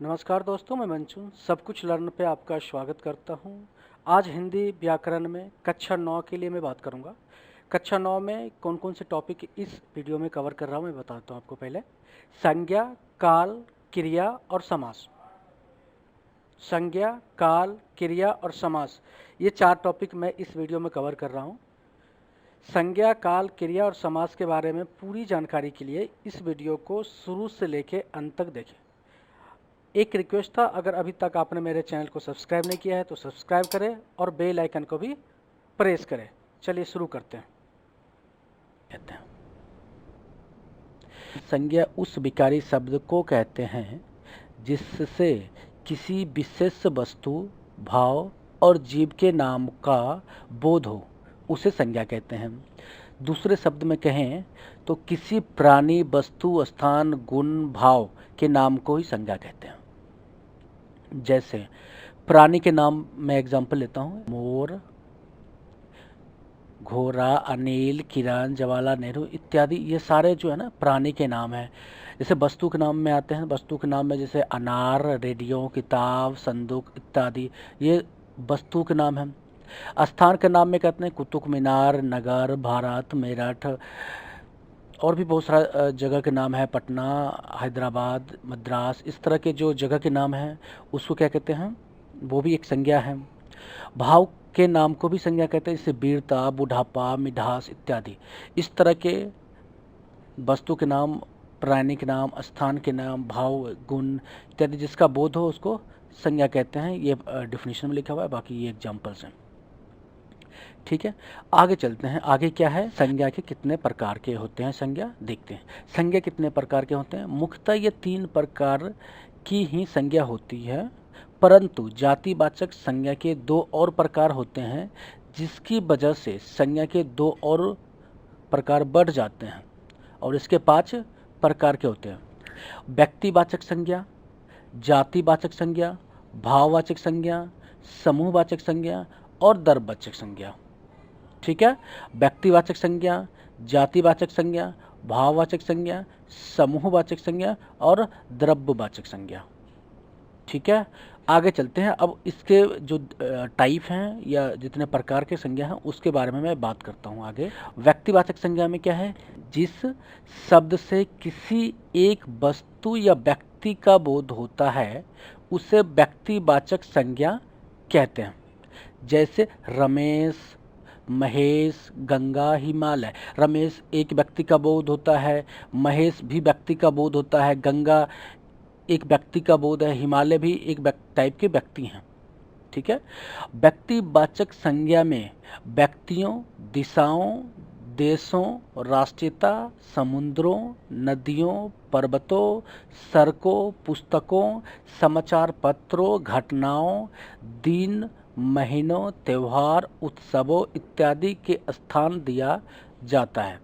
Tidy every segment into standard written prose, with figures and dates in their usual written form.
नमस्कार दोस्तों, मैं मंचू सब कुछ लर्न पे आपका स्वागत करता हूँ। आज हिंदी व्याकरण में कक्षा 9 के लिए मैं बात करूँगा। कक्षा 9 में कौन कौन से टॉपिक इस वीडियो में कवर कर रहा हूँ मैं बताता हूँ आपको। पहले संज्ञा, काल, क्रिया और समास। संज्ञा, काल, क्रिया और समास, ये 4 टॉपिक मैं इस वीडियो में कवर कर रहा हूँ। संज्ञा, काल, क्रिया और समास के बारे में पूरी जानकारी के लिए इस वीडियो को शुरू से लेकर अंत तक देखें। एक रिक्वेस्ट था, अगर अभी तक आपने मेरे चैनल को सब्सक्राइब नहीं किया है तो सब्सक्राइब करें और बेल आइकन को भी प्रेस करें। चलिए शुरू करते हैं। कहते हैं संज्ञा उस विकारी शब्द को कहते हैं जिससे किसी विशेष वस्तु, भाव और जीव के नाम का बोध हो, उसे संज्ञा कहते हैं। दूसरे शब्द में कहें तो किसी प्राणी, वस्तु, स्थान, गुण, भाव के नाम को ही संज्ञा कहते हैं। जैसे प्राणी के नाम में एग्जाम्पल लेता हूँ, मोर, घोड़ा, अनिल, किरण, जवाहरलाल नेहरू इत्यादि, ये सारे जो है ना प्राणी के नाम हैं। जैसे वस्तु के नाम में आते हैं, वस्तु के नाम में जैसे अनार, रेडियो, किताब, संदूक इत्यादि, ये वस्तु के नाम हैं। स्थान के नाम में कहते हैं कुतुब मीनार, नगर, भारत, मेरठ, और भी बहुत सारा जगह के नाम है, पटना, हैदराबाद, मद्रास, इस तरह के जो जगह के नाम हैं उसको क्या कहते हैं, वो भी एक संज्ञा है। भाव के नाम को भी संज्ञा कहते हैं, जैसे वीरता, बुढ़ापा, मिठास इत्यादि। इस तरह के वस्तु के नाम, प्राणी के नाम, स्थान के नाम, भाव, गुण इत्यादि जिसका बोध हो उसको संज्ञा कहते हैं। ये डिफिनीशन में लिखा हुआ है, बाकी ये एग्जाम्पल्स हैं। ठीक है, आगे चलते हैं। आगे क्या है, संज्ञा के कितने प्रकार के होते हैं, संज्ञा देखते हैं। संज्ञा कितने प्रकार के होते हैं? मुख्यतः ये 3 प्रकार की ही संज्ञा होती है, परंतु जातिवाचक संज्ञा के 2 और प्रकार होते हैं, जिसकी वजह से संज्ञा के 2 और प्रकार बढ़ जाते हैं, और इसके 5 प्रकार के होते हैं। व्यक्तिवाचक संज्ञा, जातिवाचक संज्ञा, भाववाचक संज्ञा, समूहवाचक संज्ञा और द्रव्यवाचक संज्ञा। ठीक है, व्यक्तिवाचक संज्ञा, जातिवाचक संज्ञा, भाववाचक संज्ञा, समूहवाचक संज्ञा और द्रव्यवाचक संज्ञा। ठीक है, आगे चलते हैं। अब इसके जो टाइप हैं या जितने प्रकार के संज्ञा हैं उसके बारे में मैं बात करता हूँ आगे। व्यक्तिवाचक संज्ञा में क्या है, जिस शब्द से किसी एक वस्तु या व्यक्ति का बोध होता है उसे व्यक्तिवाचक संज्ञा कहते हैं। जैसे रमेश, महेश, गंगा, हिमालय। रमेश एक व्यक्ति का बोध होता है, महेश भी व्यक्ति का बोध होता है, गंगा एक व्यक्ति का बोध है, हिमालय भी एक टाइप के व्यक्ति हैं। ठीक है, व्यक्तिवाचक संज्ञा में व्यक्तियों, दिशाओं, देशों, राष्ट्रीयता, समुद्रों, नदियों, पर्वतों, सड़कों, पुस्तकों, समाचार पत्रों, घटनाओं, दिन, महीनों, त्योहार, उत्सवों इत्यादि के स्थान दिया जाता है।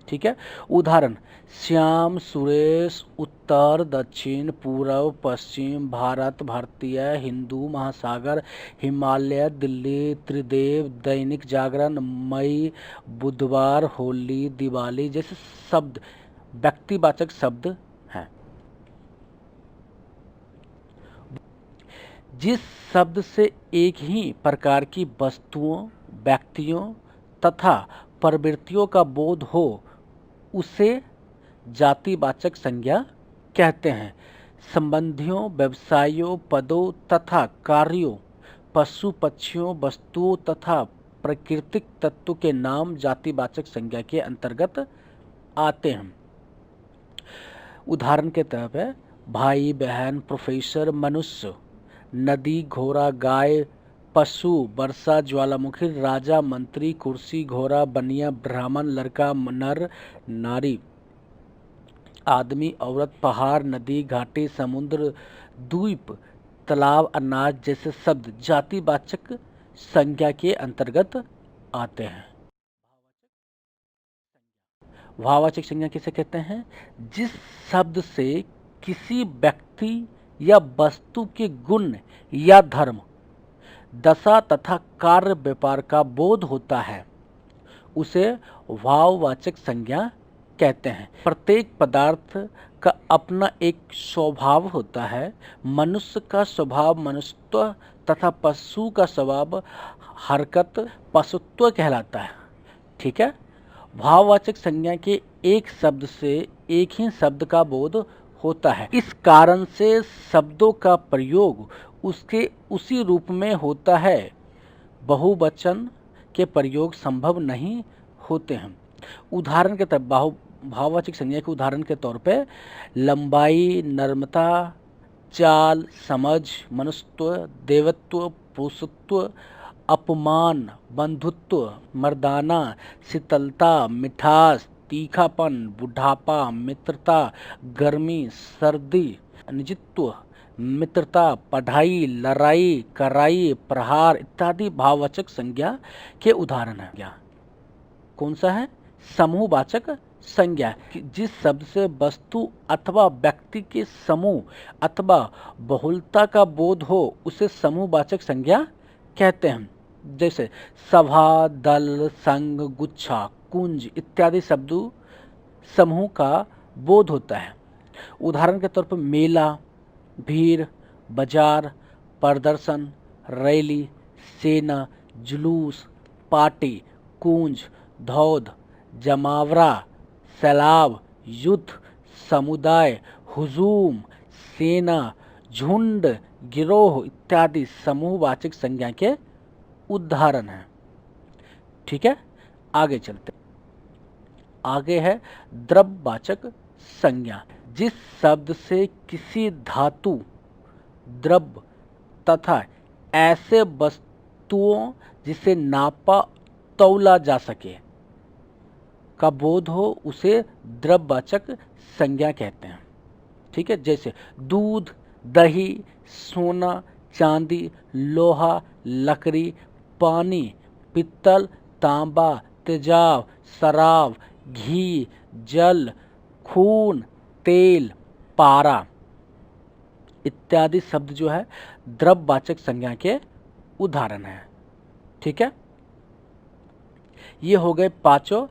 ठीक है, उदाहरण श्याम, सुरेश, उत्तर, दक्षिण, पूर्व, पश्चिम, भारत, भारतीय, हिंदू महासागर, हिमालय, दिल्ली, त्रिदेव, दैनिक जागरण, मई, बुधवार, होली, दिवाली जैसे शब्द व्यक्तिवाचक शब्द हैं। जिस शब्द से एक ही प्रकार की वस्तुओं, व्यक्तियों तथा प्रवृत्तियों का बोध हो उसे जातिवाचक संज्ञा कहते हैं। संबंधियों, व्यवसायों, पदों तथा कार्यों, पशु पक्षियों, वस्तुओं तथा प्राकृतिक तत्व के नाम जातिवाचक संज्ञा के अंतर्गत आते हैं। उदाहरण के तौर पर भाई, बहन, प्रोफेसर, मनुष्य, नदी, घोड़ा, गाय, पशु, वर्षा, ज्वालामुखी, राजा, मंत्री, कुर्सी, घोड़ा, बनिया, ब्राह्मण, लड़का, नर, नारी, आदमी, औरत, पहाड़, नदी, घाटी, समुद्र, द्वीप, तालाब, अनाज जैसे शब्द जातिवाचक संज्ञा के अंतर्गत आते हैं। भाववाचक संज्ञा किसे कहते हैं? जिस शब्द से किसी व्यक्ति या वस्तु के गुण या धर्म, दशा तथा कार्य व्यापार का बोध होता है उसे भाववाचक संज्ञा कहते हैं। प्रत्येक पदार्थ का अपना एक स्वभाव होता है। मनुष्य का स्वभाव मनुष्यत्व तथा पशु का स्वभाव हरकत पशुत्व कहलाता है। ठीक है। भाववाचक संज्ञा के एक शब्द से एक ही शब्द का बोध होता है। इस कारण से शब्दों का प्रयोग उसके उसी रूप में होता है। बहुवचन के प्रयोग संभव नहीं होते हैं। उदाहरण के तौर भाववाचक संज्ञा के उदाहरण के तौर पे लंबाई, नम्रता, चाल, समझ, मनुष्यत्व, देवत्व, पुरुषत्व, अपमान, बंधुत्व, मर्दाना, शीतलता, मिठास, तीखापन, बुढ़ापा, मित्रता, गर्मी, सर्दी, निजित्व, मित्रता, पढ़ाई, लड़ाई, कराई, प्रहार इत्यादि भाववाचक संज्ञा के उदाहरण हैं। कौन सा है? समूहवाचक संज्ञा। जिस शब्द से वस्तु अथवा व्यक्ति के समूह अथवा बहुलता का बोध हो उसे समूहवाचक संज्ञा कहते हैं। जैसे सभा, दल, संघ, गुच्छा, कुंज इत्यादि शब्दों समूह का बोध होता है। उदाहरण के तौर पर मेला, भीड़, बाजार, प्रदर्शन, रैली, सेना, जुलूस, पार्टी, कुंज, धौध, जमावड़ा, सैलाब, युद्ध, समुदाय, हुजूम, सेना, झुंड, गिरोह इत्यादि समूहवाचक संज्ञा के उदाहरण हैं। ठीक है, आगे चलते। आगे है द्रव्यवाचक संज्ञा। जिस शब्द से किसी धातु, द्रव्य तथा ऐसे वस्तुओं जिसे नापा तौला जा सके का बोध हो उसे द्रव्यवाचक संज्ञा कहते हैं। ठीक है, जैसे दूध, दही, सोना, चांदी, लोहा, लकड़ी, पानी, पित्तल, तांबा, तेजाब, शराब, घी, जल, खून, तेल, पारा इत्यादि शब्द जो है द्रव्यवाचक संज्ञा के उदाहरण हैं। ठीक है, ये हो गए पांचों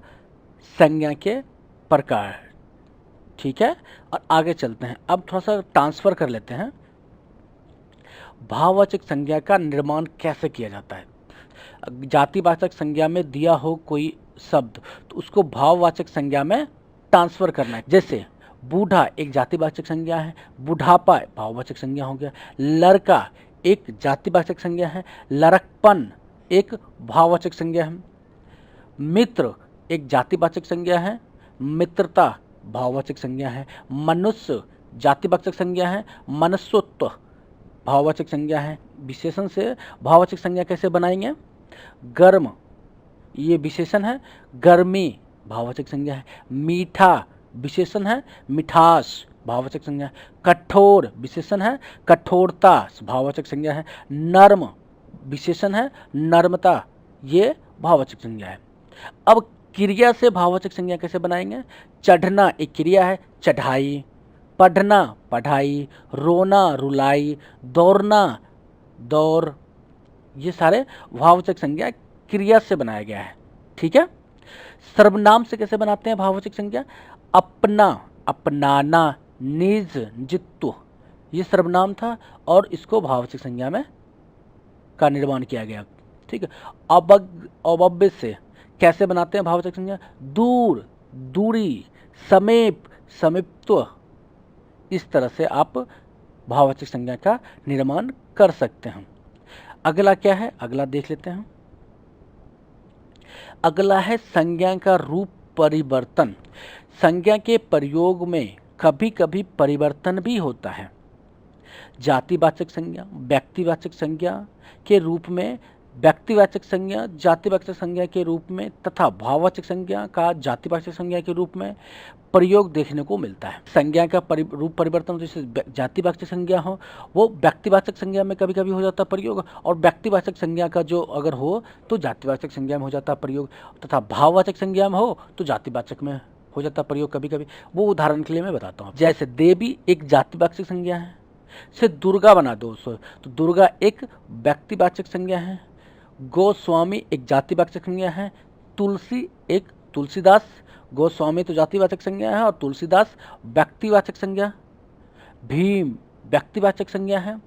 संज्ञा के प्रकार। ठीक है, और आगे चलते हैं। अब थोड़ा सा ट्रांसफर कर लेते हैं। भाववाचक संज्ञा का निर्माण कैसे किया जाता है? जातिवाचक संज्ञा में दिया हो कोई शब्द तो उसको भाववाचक संज्ञा में ट्रांसफर करना है। जैसे बूढ़ा एक जातिवाचक संज्ञा है, बुढ़ापा भाववाचक संज्ञा हो गया, लड़का एक जातिवाचक संज्ञा है, लड़कपन एक भाववाचक संज्ञा है, मित्र एक जातिवाचक संज्ञा है, मित्रता भाववाचक संज्ञा है, मनुष्य जातिवाचक संज्ञा है, मनुष्यत्व भाववाचक संज्ञा है। विशेषण से भाववाचक संज्ञा कैसे बनाएंगे? गर्म ये विशेषण है, गर्मी भाववाचक संज्ञा है, मीठा विशेषण है, मिठास भाववाचक संज्ञा है, कठोर विशेषण है, कठोरता भाववाचक संज्ञा है, नर्म विशेषण है, नर्मता ये भाववाचक संज्ञा है। अब क्रिया से भाववाचक संज्ञा कैसे बनाएंगे? चढ़ना एक क्रिया है, चढ़ाई, पढ़ना पढ़ाई, रोना रुलाई, दौड़ना दौड़, ये सारे भाववाचक संज्ञा क्रिया से बनाया गया है। ठीक है, सर्वनाम से कैसे बनाते हैं भाववाचक संज्ञा? अपना, अपनाना, निज, निजित्व ये सर्वनाम था और इसको भाववाचक संज्ञा में का निर्माण किया गया। ठीक है, अवव्य से कैसे बनाते हैं भाववाचक संज्ञा? दूर, दूरी, समीप, समीपत्व इस तरह से आप भाववाचक संज्ञा का निर्माण कर सकते हैं। अगला क्या है? अगला देख लेते हैं। अगला है संज्ञा का रूप परिवर्तन। संज्ञा के प्रयोग में कभी कभी परिवर्तन भी होता है। जातिवाचक संज्ञा व्यक्तिवाचक संज्ञा के रूप में, व्यक्तिवाचक संज्ञा जातिवाचक संज्ञा के रूप में तथा भाववाचक संज्ञा का जातिवाचक संज्ञा के रूप में प्रयोग देखने को मिलता है। संज्ञा का रूप परिवर्तन जैसे जातिवाचक संज्ञा हो वो व्यक्तिवाचक संज्ञा में कभी कभी हो जाता प्रयोग, और व्यक्तिवाचक संज्ञा का जो अगर हो तो जातिवाचक संज्ञा में हो जाता प्रयोग, तथा भाववाचक संज्ञा में हो तो जातिवाचक में हो जाता प्रयोग कभी कभी। वो उदाहरण के लिए मैं बताता हूँ। जैसे देवी एक जातिवाचक संज्ञा है, से दुर्गा बना दो तो दुर्गा एक व्यक्तिवाचक संज्ञा है, गोस्वामी एक जातिवाचक संज्ञा है, तुलसी एक तुलसीदास गोस्वामी तो जातिवाचक संज्ञा है और तुलसीदास व्यक्तिवाचक संज्ञा, भीम व्यक्तिवाचक संज्ञा है।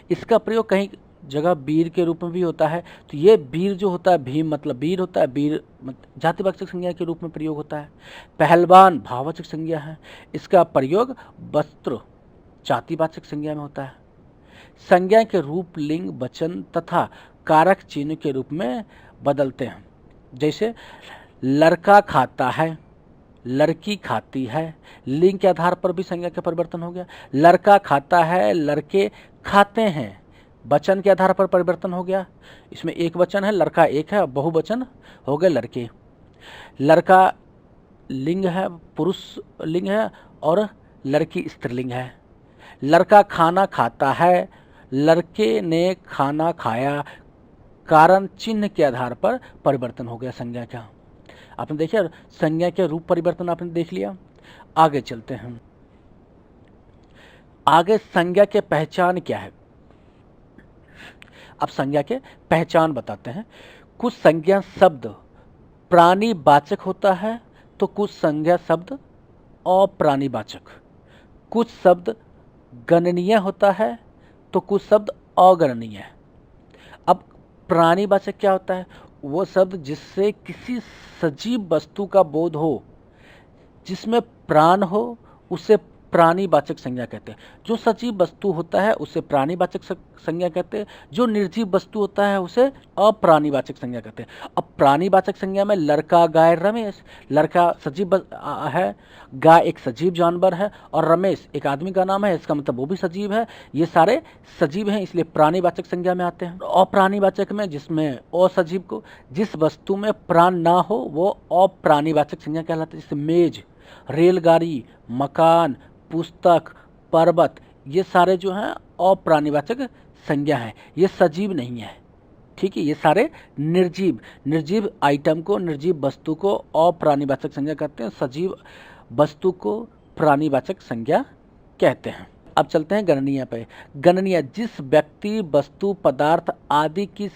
इसका प्रयोग कहीं जगह वीर के रूप में भी होता है। तो ये वीर जो होता है, भीम मतलब वीर होता है, वीर जातिवाचक संज्ञा के रूप में प्रयोग होता है। पहलवान भाववाचक संज्ञा है। इसका प्रयोग वस्त्र जातिवाचक संज्ञा में होता है। संज्ञा के रूप लिंग, वचन तथा कारक चिन्ह के रूप में बदलते हैं। जैसे लड़का खाता है, लड़की खाती है। लिंग के आधार पर भी संज्ञा का परिवर्तन हो गया। लड़का खाता है, लड़के खाते हैं। वचन के आधार पर परिवर्तन हो गया। इसमें एक वचन है, लड़का एक है, बहुवचन हो गए लड़के। लड़का लिंग है, पुरुष लिंग है, और लड़की स्त्रीलिंग है। लड़का खाना खाता है, लड़के ने खाना खाया। कारण चिन्ह के आधार पर परिवर्तन हो गया संज्ञा का। आपने देखिए संज्ञा के रूप परिवर्तन आपने देख लिया। आगे चलते हैं। आगे संज्ञा के पहचान क्या है। अब संज्ञा के पहचान बताते हैं। कुछ संज्ञा शब्द प्राणीवाचक होता है तो कुछ संज्ञा शब्द अप्राणीवाचक। कुछ शब्द गणनीय होता है तो कुछ शब्द अगणनीय है। अब प्राणीवाचक क्या होता है? वो शब्द जिससे किसी सजीव वस्तु का बोध हो, जिसमें प्राण हो, उसे प्राणीवाचक संज्ञा कहते हैं। जो सजीव वस्तु होता है उसे प्राणीवाचक संज्ञा कहते हैं। जो निर्जीव वस्तु होता है उसे अप्राणीवाचक संज्ञा कहते हैं। अब प्राणीवाचक संज्ञा में लड़का, गाय, रमेश। लड़का सजीव है, गाय एक सजीव जानवर है, और रमेश एक आदमी का नाम है, इसका मतलब वो भी सजीव है। ये सारे सजीव हैं, इसलिए प्राणीवाचक संज्ञा में आते हैं। अप्राणीवाचक में जिसमें असजीव को, जिस वस्तु में प्राण ना हो वो अप्राणीवाचक संज्ञा कहलाती है। जैसे मेज, रेलगाड़ी, मकान, पुस्तक, पर्वत, ये सारे जो हैं अप्राणीवाचक संज्ञा हैं, ये सजीव नहीं है। ठीक है, ये सारे निर्जीव आइटम को, निर्जीव वस्तु को अप्राणीवाचक संज्ञा कहते हैं। सजीव वस्तु को प्राणीवाचक संज्ञा कहते हैं। अब चलते हैं गणनीय पे। गणनीय जिस व्यक्ति, वस्तु, पदार्थ आदि की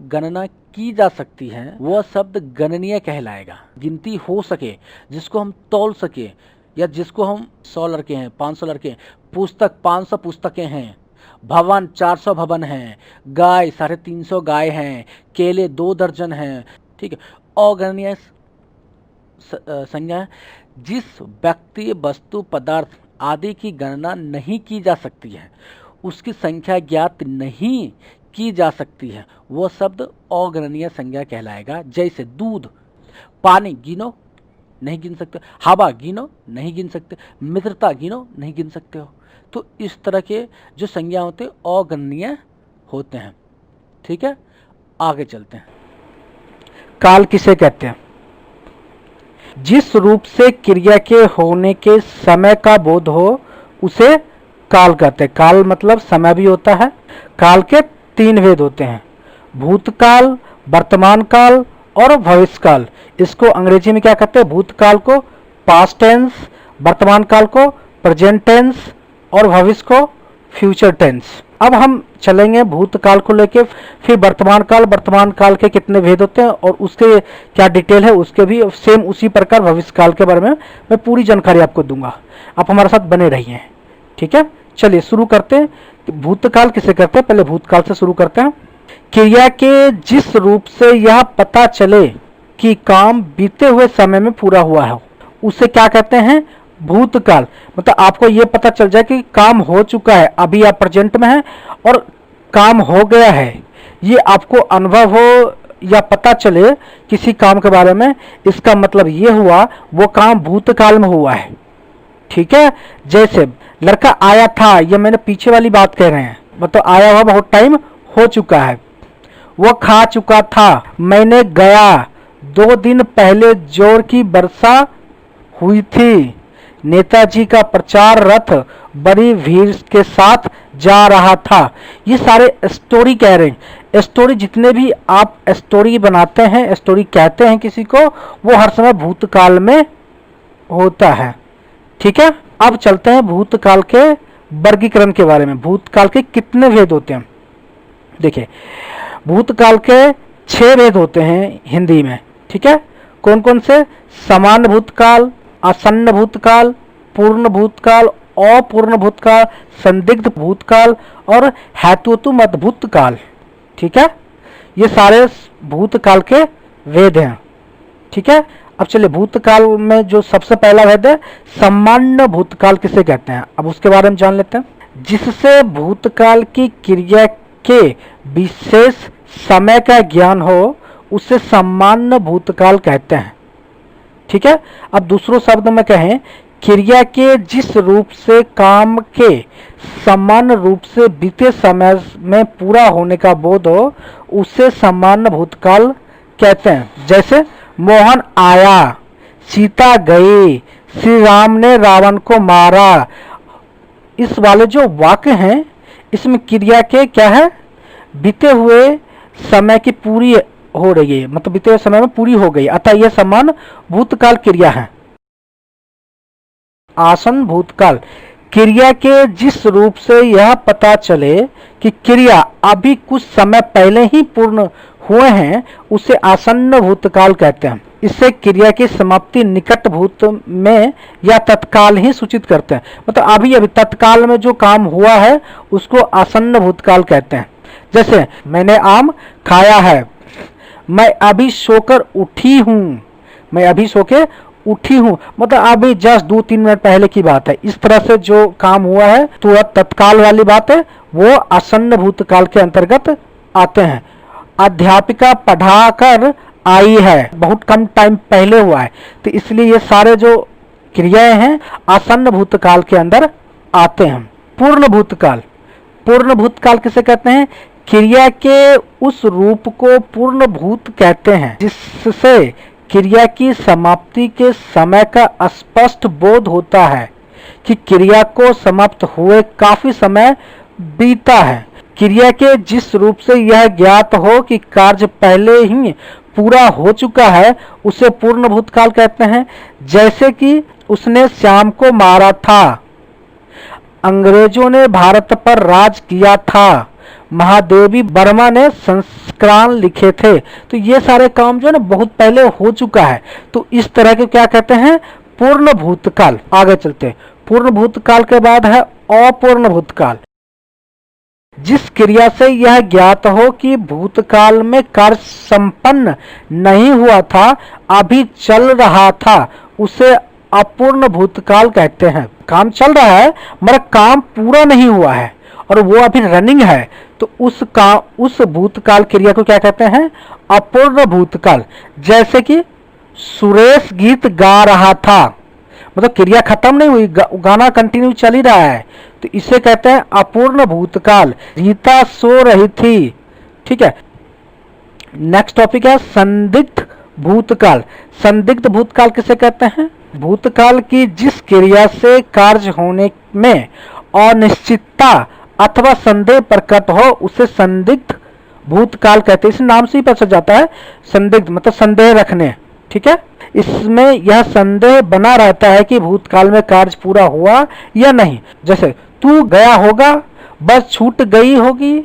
गणना की जा सकती है वह शब्द गणनीय कहलाएगा। गिनती हो सके, जिसको हम तौल सके, या जिसको हम 100 लड़के हैं, 500 लड़के हैं, पुस्तक 500 पुस्तकें हैं, भवन 400 भवन हैं, गाय 350 गाय हैं, केले 2 दर्जन हैं। ठीक है, अगणनीय संज्ञा जिस व्यक्ति, वस्तु, पदार्थ आदि की गणना नहीं की जा सकती है, उसकी संख्या ज्ञात नहीं की जा सकती है, वह शब्द अगणनीय संज्ञा कहलाएगा। जैसे दूध, पानी गिनो नहीं गिन सकते, हवा गिनो नहीं गिन सकते, मित्रता गिनो नहीं गिन सकते हो। तो इस तरह के जो संज्ञा होते हैं अगणनीय होते हैं। ठीक है, आगे चलते हैं। काल किसे कहते हैं? जिस रूप से क्रिया के होने के समय का बोध हो उसे काल कहते हैं। काल मतलब समय भी होता है। काल के 3 भेद होते हैं, भूतकाल, वर्तमान काल और भविष्य काल। इसको अंग्रेजी में क्या कहते हैं? भूतकाल को पास्ट टेंस, वर्तमान काल को प्रेजेंट टेंस और भविष्य को फ्यूचर टेंस। अब हम चलेंगे भूतकाल को लेके, फिर वर्तमान काल के कितने भेद होते हैं और उसके क्या डिटेल है उसके भी सेम उसी प्रकार भविष्य काल के बारे में मैं पूरी जानकारी आपको दूंगा। आप हमारे साथ बने रहिए। ठीक है, चलिए शुरू करते हैं। भूतकाल किसे कहते हैं? पहले भूतकाल से शुरू करते हैं। क्रिया के जिस रूप से यह पता चले कि काम बीते हुए समय में पूरा हुआ है उसे क्या कहते हैं? भूतकाल। मतलब आपको ये पता चल जाए कि काम हो चुका है, अभी आप प्रेजेंट में हैं और काम हो गया है, ये आपको अनुभव हो या पता चले किसी काम के बारे में, इसका मतलब ये हुआ वो काम भूतकाल में हुआ है। ठीक है, जैसे लड़का आया था, ये मैंने पीछे वाली बात कह रहे हैं, मतलब आया हुआ बहुत टाइम हो चुका है। वो खा चुका था, मैंने गया, 2 दिन पहले जोर की वर्षा हुई थी, नेताजी का प्रचार रथ बड़ी भीड़ के साथ जा रहा था। ये सारे स्टोरी कह रहे हैं। स्टोरी जितने भी आप स्टोरी बनाते हैं, स्टोरी कहते हैं किसी को, वो हर समय भूतकाल में होता है। ठीक है, अब चलते हैं भूतकाल के वर्गीकरण के बारे में। भूतकाल के कितने भेद होते हैं? देखिए, भूतकाल के 6 भेद होते हैं हिंदी में। ठीक है, कौन कौन से? समान भूतकाल, आसन्न भूतकाल, पूर्ण भूतकाल, अपूर्ण भूतकाल, संदिग्ध भूतकाल और हेतुतु मत भूतकाल। ठीक है, ये सारे भूतकाल के वेद हैं। ठीक है, अब चलिए भूतकाल में जो सबसे पहला वेद है सामान्य भूतकाल किसे कहते हैं, अब उसके बारे में जान लेते हैं। जिससे भूतकाल की क्रिया के विशेष समय का ज्ञान हो उसे सामान्य भूतकाल कहते हैं। ठीक है, अब दूसरों शब्द में कहें, क्रिया के जिस रूप से काम के समान रूप से बीते समय में पूरा होने का बोध हो उसे सामान्य भूतकाल कहते हैं। जैसे मोहन आया, सीता गई, श्री राम ने रावण को मारा। इस वाले जो वाक्य हैं इसमें क्रिया के क्या है? बीते हुए समय की पूरी हो रही है, मतलब बीते हुए समय में पूरी हो गई, अतः यह समान भूतकाल क्रिया है। आसन भूतकाल, क्रिया के जिस रूप से यह पता चले कि क्रिया अभी कुछ समय पहले ही पूर्ण हुए हैं उसे आसन्न भूतकाल कहते हैं। इससे क्रिया की समाप्ति निकट भूत में या तत्काल ही सूचित करते हैं, मतलब अभी अभी तत्काल में जो काम हुआ है उसको आसन्न भूतकाल कहते हैं। जैसे मैंने आम खाया है, मैं अभी सोकर उठी हूँ, मैं अभी सो के उठी हूँ, मतलब अभी जस्ट 2-3 मिनट पहले की बात है। इस तरह से जो काम हुआ है तो वह तत्काल वाली बात है, वो आसन्न भूतकाल के अंतर्गत आते हैं। अध्यापिका पढ़ाकर आई है, बहुत कम टाइम पहले हुआ है, तो इसलिए ये सारे जो क्रियाएं हैं आसन्न भूतकाल के अंदर आते हैं। पूर्ण भूतकाल, पूर्ण भूतकाल किसे कहते हैं? क्रिया के उस रूप को पूर्ण भूत कहते हैं जिससे क्रिया की समाप्ति के समय का स्पष्ट बोध होता है कि क्रिया को समाप्त हुए काफी समय बीता है। क्रिया के जिस रूप से यह ज्ञात हो कि कार्य पहले ही पूरा हो चुका है उसे पूर्ण भूतकाल कहते हैं। जैसे कि उसने श्याम को मारा था, अंग्रेजों ने भारत पर राज किया था, महादेवी वर्मा ने संस्करण लिखे थे, तो ये सारे काम जो है ना बहुत पहले हो चुका है, तो इस तरह के क्या कहते हैं? पूर्ण भूतकाल। आगे चलते हैं, पूर्ण भूतकाल के बाद है अपूर्ण भूतकाल। जिस क्रिया से यह ज्ञात हो कि भूतकाल में कार्य संपन्न नहीं हुआ था, अभी चल रहा था, उसे अपूर्ण भूतकाल कहते हैं। काम चल रहा है मगर काम पूरा नहीं हुआ है और वो अभी रनिंग है, तो उस भूतकाल क्रिया को क्या कहते हैं? अपूर्ण भूतकाल। जैसे कि सुरेश गीत गा रहा था, मतलब क्रिया खत्म नहीं हुई, गाना कंटिन्यू चल ही रहा है, तो इसे कहते हैं अपूर्ण भूतकाल। रीता सो रही थी। ठीक है, नेक्स्ट टॉपिक है संदिग्ध भूतकाल। संदिग्ध भूतकाल किसे कहते हैं? भूतकाल की जिस क्रिया से कार्य होने में अनिश्चितता अथवा संदेह प्रकट हो उसे संदिग्ध भूतकाल कहते हैं। इस नाम से ही पता चल जाता है, संदिग्ध मतलब संदेह रखने। ठीक है, इसमें यह संदेह बना रहता है कि भूतकाल में कार्य पूरा हुआ या नहीं। जैसे तू गया होगा, बस छूट गई होगी,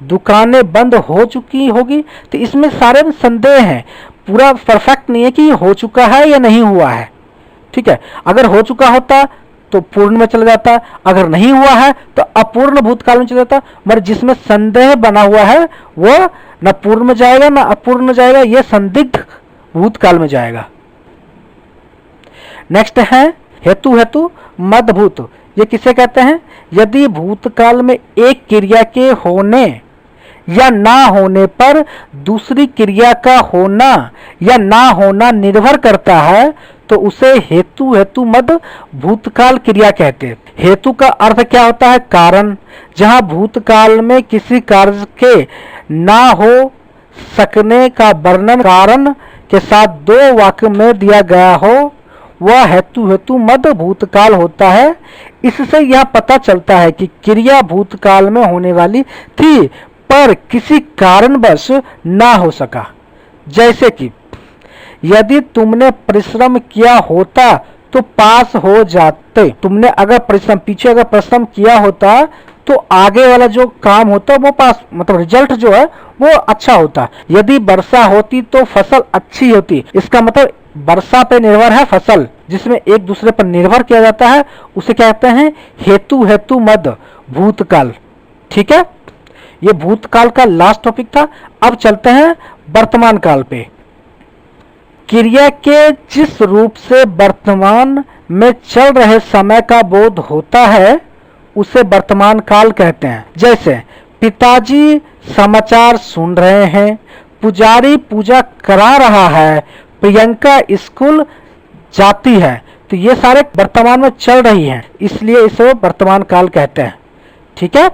दुकानें बंद हो चुकी होगी, तो इसमें सारे में संदेह है, पूरा परफेक्ट नहीं है कि हो चुका है या नहीं हुआ है। ठीक है, अगर हो चुका होता तो पूर्ण में चला जाता, अगर नहीं हुआ है तो अपूर्ण भूतकाल में चला जाता, मगर जिसमें संदेह बना हुआ है वो न पूर्ण में जाएगा न अपूर्ण में जाएगा, यह संदिग्ध भूतकाल में जाएगा। नेक्स्ट है हेतु मदभूत। ये किसे कहते हैं? यदि भूतकाल में एक क्रिया के होने या ना होने पर दूसरी क्रिया का होना या ना होना निर्भर करता है तो उसे हेतु मद भूतकाल क्रिया कहते हैं। हेतु का अर्थ क्या होता है? कारण। जहां भूतकाल में किसी कार्य के ना हो सकने का वर्णन कारण के साथ 2 वाक्य में दिया गया हो वह हेतु मद भूतकाल होता है। इससे यह पता चलता है कि क्रिया भूतकाल में होने वाली थी पर किसी कारणवश ना हो सका। जैसे कि यदि तुमने परिश्रम किया होता तो पास हो जाते। तुमने अगर परिश्रम पीछे अगर परिश्रम किया होता तो आगे वाला जो काम होता है वो पास मतलब रिजल्ट जो है वो अच्छा होता है। यदि वर्षा होती तो फसल अच्छी होती, इसका मतलब वर्षा पे निर्भर है फसल, जिसमें एक दूसरे पर निर्भर किया जाता है, उसे क्या कहते हैं, हेतु हेतु मद भूतकाल। ठीक है, ये भूतकाल का लास्ट टॉपिक था। अब चलते हैं वर्तमान काल पे। क्रिया के जिस रूप से वर्तमान में चल रहे समय का बोध होता है उसे वर्तमान काल कहते हैं। जैसे पिताजी समाचार सुन रहे हैं, पुजारी पूजा करा रहा है, प्रियंका स्कूल जाती है, तो ये सारे वर्तमान में चल रही हैं, इसलिए इसे वर्तमान काल कहते हैं। ठीक है,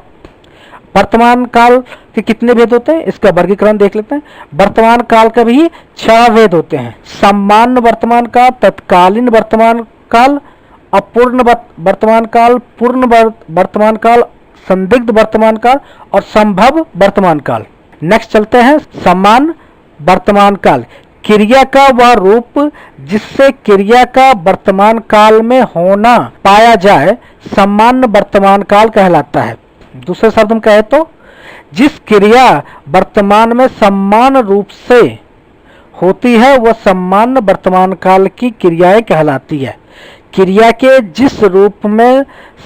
वर्तमान काल के कितने भेद होते हैं इसका वर्गीकरण देख लेते हैं। वर्तमान काल का भी 6 भेद होते हैं। सामान्य वर्तमान काल, तत्कालीन वर्तमान काल, अपूर्ण वर्तमान काल, पूर्ण वर्तमान काल, संदिग्ध वर्तमान काल और संभव वर्तमान काल। नेक्स्ट चलते हैं सामान्य वर्तमान काल। क्रिया का वह रूप जिससे क्रिया का वर्तमान काल में होना पाया जाए सामान्य वर्तमान काल कहलाता है। दूसरे शब्द में कहे तो जिस क्रिया वर्तमान में समान रूप से होती है वह सामान्य वर्तमान काल की क्रियाएं कहलाती है। क्रिया के जिस रूप में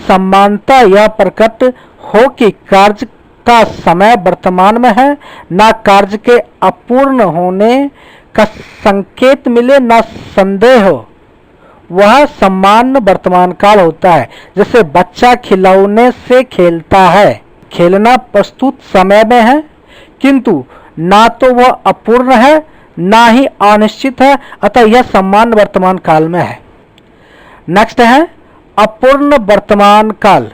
समानता यह प्रकट हो कि कार्य का समय वर्तमान में है, ना कार्य के अपूर्ण होने का संकेत मिले, ना संदेह हो, वह सामान्य वर्तमान काल होता है। जैसे बच्चा खिलौने से खेलता है, खेलना प्रस्तुत समय में है किंतु ना तो वह अपूर्ण है ना ही अनिश्चित है, अतः यह सामान्य वर्तमान काल में है। नेक्स्ट है अपूर्ण वर्तमान काल।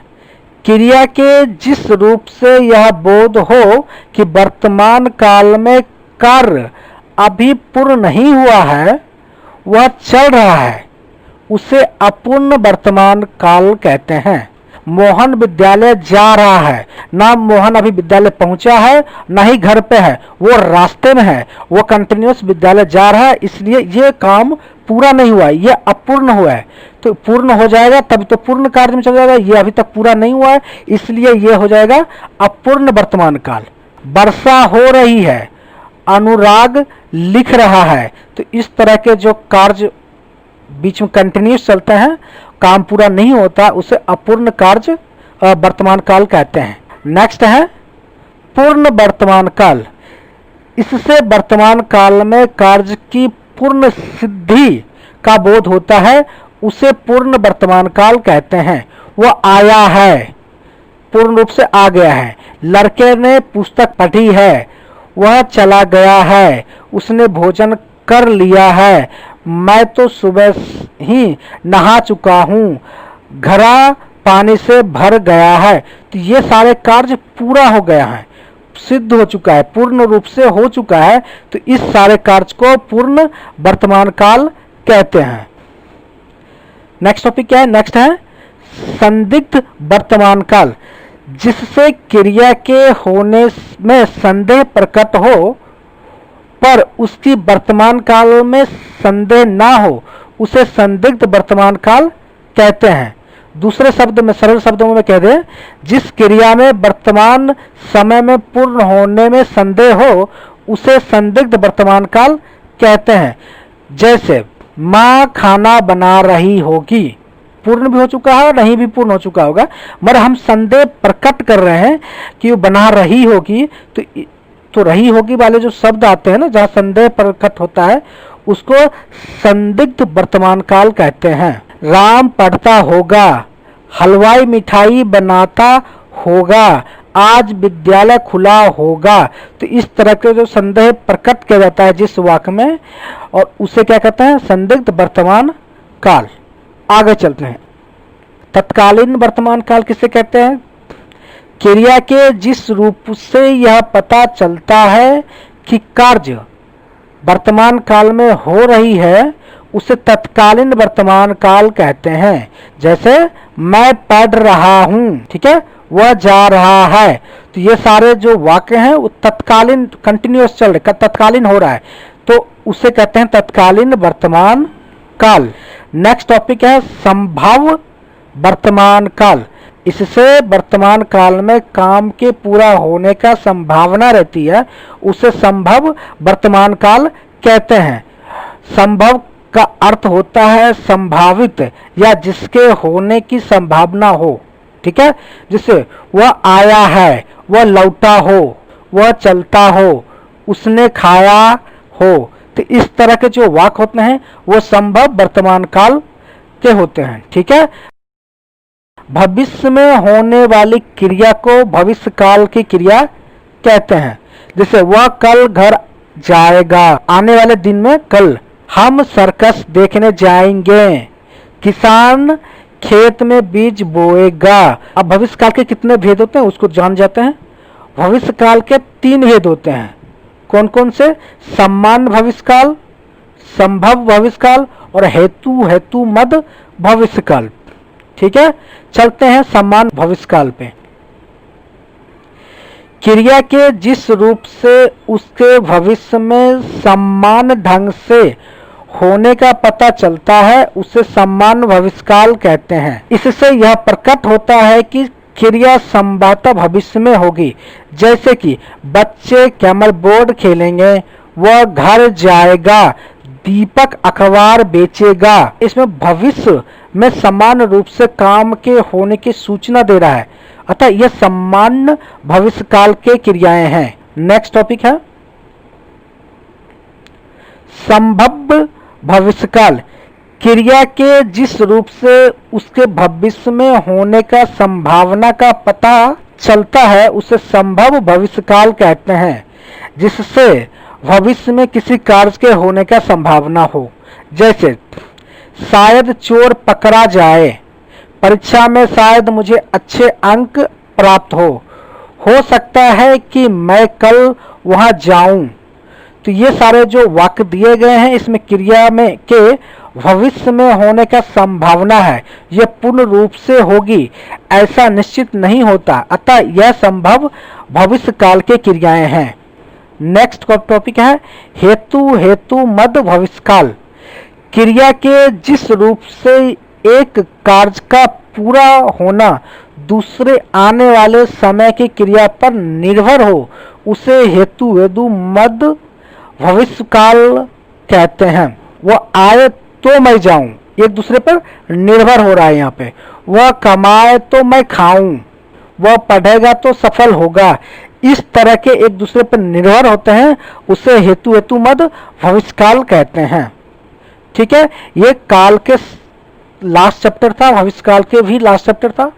क्रिया के जिस रूप से यह बोध हो कि वर्तमान काल में कार्य अभी पूर्ण नहीं हुआ है, वह चल रहा है, उसे अपूर्ण वर्तमान काल कहते हैं। मोहन विद्यालय जा रहा है, ना मोहन अभी विद्यालय पहुंचा है ना ही घर पे है, वो रास्ते में है, वो कंटिन्यूस विद्यालय जा रहा है, इसलिए ये काम पूरा नहीं हुआ है, ये अपूर्ण हुआ है। तो पूर्ण हो जाएगा तब तो पूर्ण कार्य में चल जाएगा, ये अभी तक पूरा नहीं हुआ है, इसलिए ये हो जाएगा अपूर्ण वर्तमान काल। वर्षा हो रही है, अनुराग लिख रहा है, तो इस तरह के जो कार्य बीच में कंटिन्यूस चलते हैं, काम पूरा नहीं होता, उसे अपूर्ण कार्य वर्तमान काल कहते हैं। नेक्स्ट है पूर्ण वर्तमान काल। इससे वर्तमान काल में कार्य की पूर्ण सिद्धि का बोध होता है, उसे पूर्ण वर्तमान काल कहते हैं। वह आया है, पूर्ण रूप से आ गया है। लड़के ने पुस्तक पढ़ी है, वह चला गया है, उसने भोजन कर लिया है, मैं तो सुबह ही नहा चुका हूँ, घड़ा पानी से भर गया है। तो ये सारे कार्य पूरा हो गया है, सिद्ध हो चुका है, पूर्ण रूप से हो चुका है, तो इस सारे कार्य को पूर्ण वर्तमान काल कहते हैं। नेक्स्ट टॉपिक क्या है? नेक्स्ट है संदिग्ध वर्तमान काल। जिससे क्रिया के होने में संदेह प्रकट हो पर उसकी वर्तमान काल में संदेह ना हो, उसे संदिग्ध वर्तमान काल कहते हैं। दूसरे शब्द में, सरल शब्दों में कह दें, जिस क्रिया में वर्तमान समय में पूर्ण होने में संदेह हो उसे संदिग्ध वर्तमान काल कहते हैं। जैसे माँ खाना बना रही होगी, पूर्ण भी हो चुका है और नहीं भी पूर्ण हो चुका होगा, मगर हम संदेह प्रकट कर रहे हैं कि वो बना रही होगी, तो रही होगी वाले जो शब्द आते हैं ना, जहाँ संदेह प्रकट होता है, उसको संदिग्ध वर्तमान काल कहते हैं। राम पढ़ता होगा, हलवाई मिठाई बनाता होगा, आज विद्यालय खुला होगा, तो इस तरह के जो संदेह प्रकट किया जाता है जिस वाक्य में, और उसे क्या कहते हैं? संदिग्ध वर्तमान काल। आगे चलते हैं, तत्कालीन वर्तमान काल किसे कहते हैं? क्रिया के जिस रूप से यह पता चलता है कि कार्य वर्तमान काल में हो रही है उसे तत्कालीन वर्तमान काल कहते हैं। जैसे मैं पढ़ रहा हूँ, ठीक है, वह जा रहा है, तो ये सारे जो वाक्य हैं वो तत्कालीन, कंटिन्यूअस चल रहे, तत्कालीन हो रहा है, तो उसे कहते हैं तत्कालीन वर्तमान काल। नेक्स्ट टॉपिक है संभव वर्तमान काल। इससे वर्तमान काल में काम के पूरा होने का संभावना रहती है, उसे संभव वर्तमान काल कहते हैं। संभव का अर्थ होता है संभावित या जिसके होने की संभावना हो। ठीक है, जिससे वह आया है, वह लौटा हो, वह चलता हो, उसने खाया हो। तो इस तरह के जो वाक्य होते हैं वो संभव वर्तमान काल के होते हैं। ठीक है, भविष्य में होने वाली क्रिया को भविष्य काल की क्रिया कहते हैं। जैसे वह कल घर जाएगा, आने वाले दिन में कल। हम सर्कस देखने जाएंगे, किसान खेत में बीज बोएगा। अब भविष्य काल के कितने भेद होते हैं उसको जान जाते हैं। भविष्य काल के 3 भेद होते हैं। कौन कौन से? सामान्य भविष्य काल, संभव भविष्य काल और हेतु मद भविष्य काल। ठीक है, चलते हैं सामान्य भविष्य काल पे। क्रिया के जिस रूप से उसके भविष्य में समान ढंग से होने का पता चलता है उसे सामान्य भविष्यकाल कहते हैं। इससे यह प्रकट होता है कि क्रिया संभवतः भविष्य में होगी। जैसे कि बच्चे कैरम बोर्ड खेलेंगे, वह घर जाएगा, दीपक अखबार बेचेगा। इसमें भविष्य में समान रूप से काम के होने की सूचना दे रहा है, अतः यह सामान्य भविष्य काल के क्रियाएं हैं। नेक्स्ट टॉपिक है संभव भविष्यकाल। क्रिया के जिस रूप से उसके भविष्य में होने का संभावना का पता चलता है उसे संभव भविष्यकाल कहते हैं, जिससे भविष्य में किसी कार्य के होने का संभावना हो। जैसे शायद चोर पकड़ा जाए, परीक्षा में शायद मुझे अच्छे अंक प्राप्त हो सकता है कि मैं कल वहां जाऊं। तो ये सारे जो वाक्य दिए गए हैं इसमें क्रिया में के भविष्य में होने का संभावना है, यह पूर्ण रूप से होगी ऐसा निश्चित नहीं होता, अतः यह संभव भविष्य काल के क्रियाएं हैं। नेक्स्ट टॉपिक है हेतु मद भविष्यकाल। क्रिया के जिस रूप से एक कार्य का पूरा होना दूसरे आने वाले समय की क्रिया पर निर्भर हो उसे हेतु मद भविष्यकाल कहते हैं। वह आए तो मैं जाऊं, एक दूसरे पर निर्भर हो रहा है यहाँ पे। वह कमाए तो मैं खाऊं, वह पढ़ेगा तो सफल होगा, इस तरह के एक दूसरे पर निर्भर होते हैं, उसे हेतु मद भविष्यकाल कहते हैं। ठीक है, ये काल के लास्ट चैप्टर था, भविष्यकाल के भी लास्ट चैप्टर था।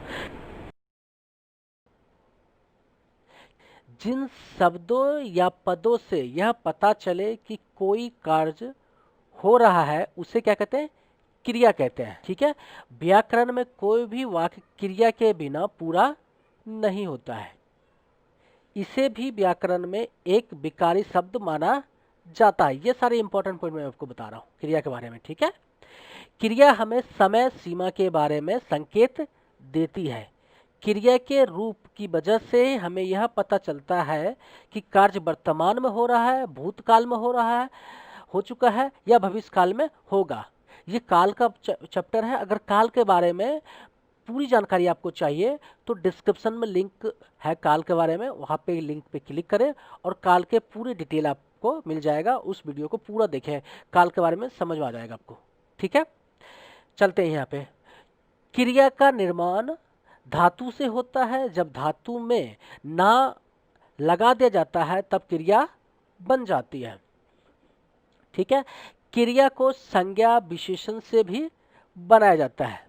जिन शब्दों या पदों से यह पता चले कि कोई कार्य हो रहा है उसे क्या कहते हैं? क्रिया कहते हैं। ठीक है, व्याकरण में कोई भी वाक्य क्रिया के बिना पूरा नहीं होता है। इसे भी व्याकरण में एक विकारी शब्द माना जाता है। ये सारे इंपॉर्टेंट पॉइंट मैं आपको बता रहा हूँ क्रिया के बारे में। ठीक है, क्रिया हमें समय सीमा के बारे में संकेत देती है। क्रिया के रूप की वजह से हमें यह पता चलता है कि कार्य वर्तमान में हो रहा है, भूतकाल में हो रहा है, हो चुका है या भविष्य काल में होगा। ये काल का चैप्टर है। अगर काल के बारे में पूरी जानकारी आपको चाहिए तो डिस्क्रिप्शन में लिंक है काल के बारे में, वहाँ पे लिंक पे क्लिक करें और काल के पूरी डिटेल आपको मिल जाएगा। उस वीडियो को पूरा देखें, काल के बारे में समझ में आ जाएगा आपको। ठीक है, चलते हैं यहाँ पे। क्रिया का निर्माण धातु से होता है। जब धातु में ना लगा दिया जाता है तब क्रिया बन जाती है। ठीक है, क्रिया को संज्ञा विशेषण से भी बनाया जाता है।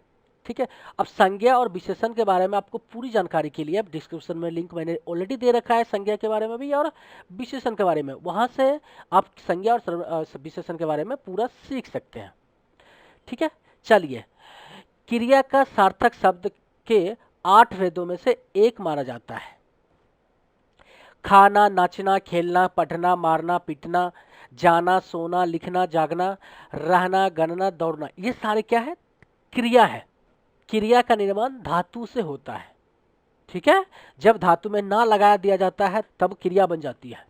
ठीक है, अब संज्ञा और विशेषण के बारे में आपको पूरी जानकारी के लिए डिस्क्रिप्शन में लिंक मैंने ऑलरेडी दे रखा है, संज्ञा के बारे में भी और विशेषण के बारे में। वहां से आप संज्ञा और विशेषण के बारे में पूरा सीख सकते हैं। ठीक है, चलिए, क्रिया का सार्थक शब्द के 8 भेदों में से एक माना जाता है। खाना, नाचना, खेलना, पढ़ना, मारना, पीटना, जाना, सोना, लिखना, जागना, रहना, गणना, दौड़ना, ये सारे क्या है? क्रिया है। क्रिया का निर्माण धातु से होता है। ठीक है, जब धातु में ना लगा दिया जाता है तब क्रिया बन जाती है।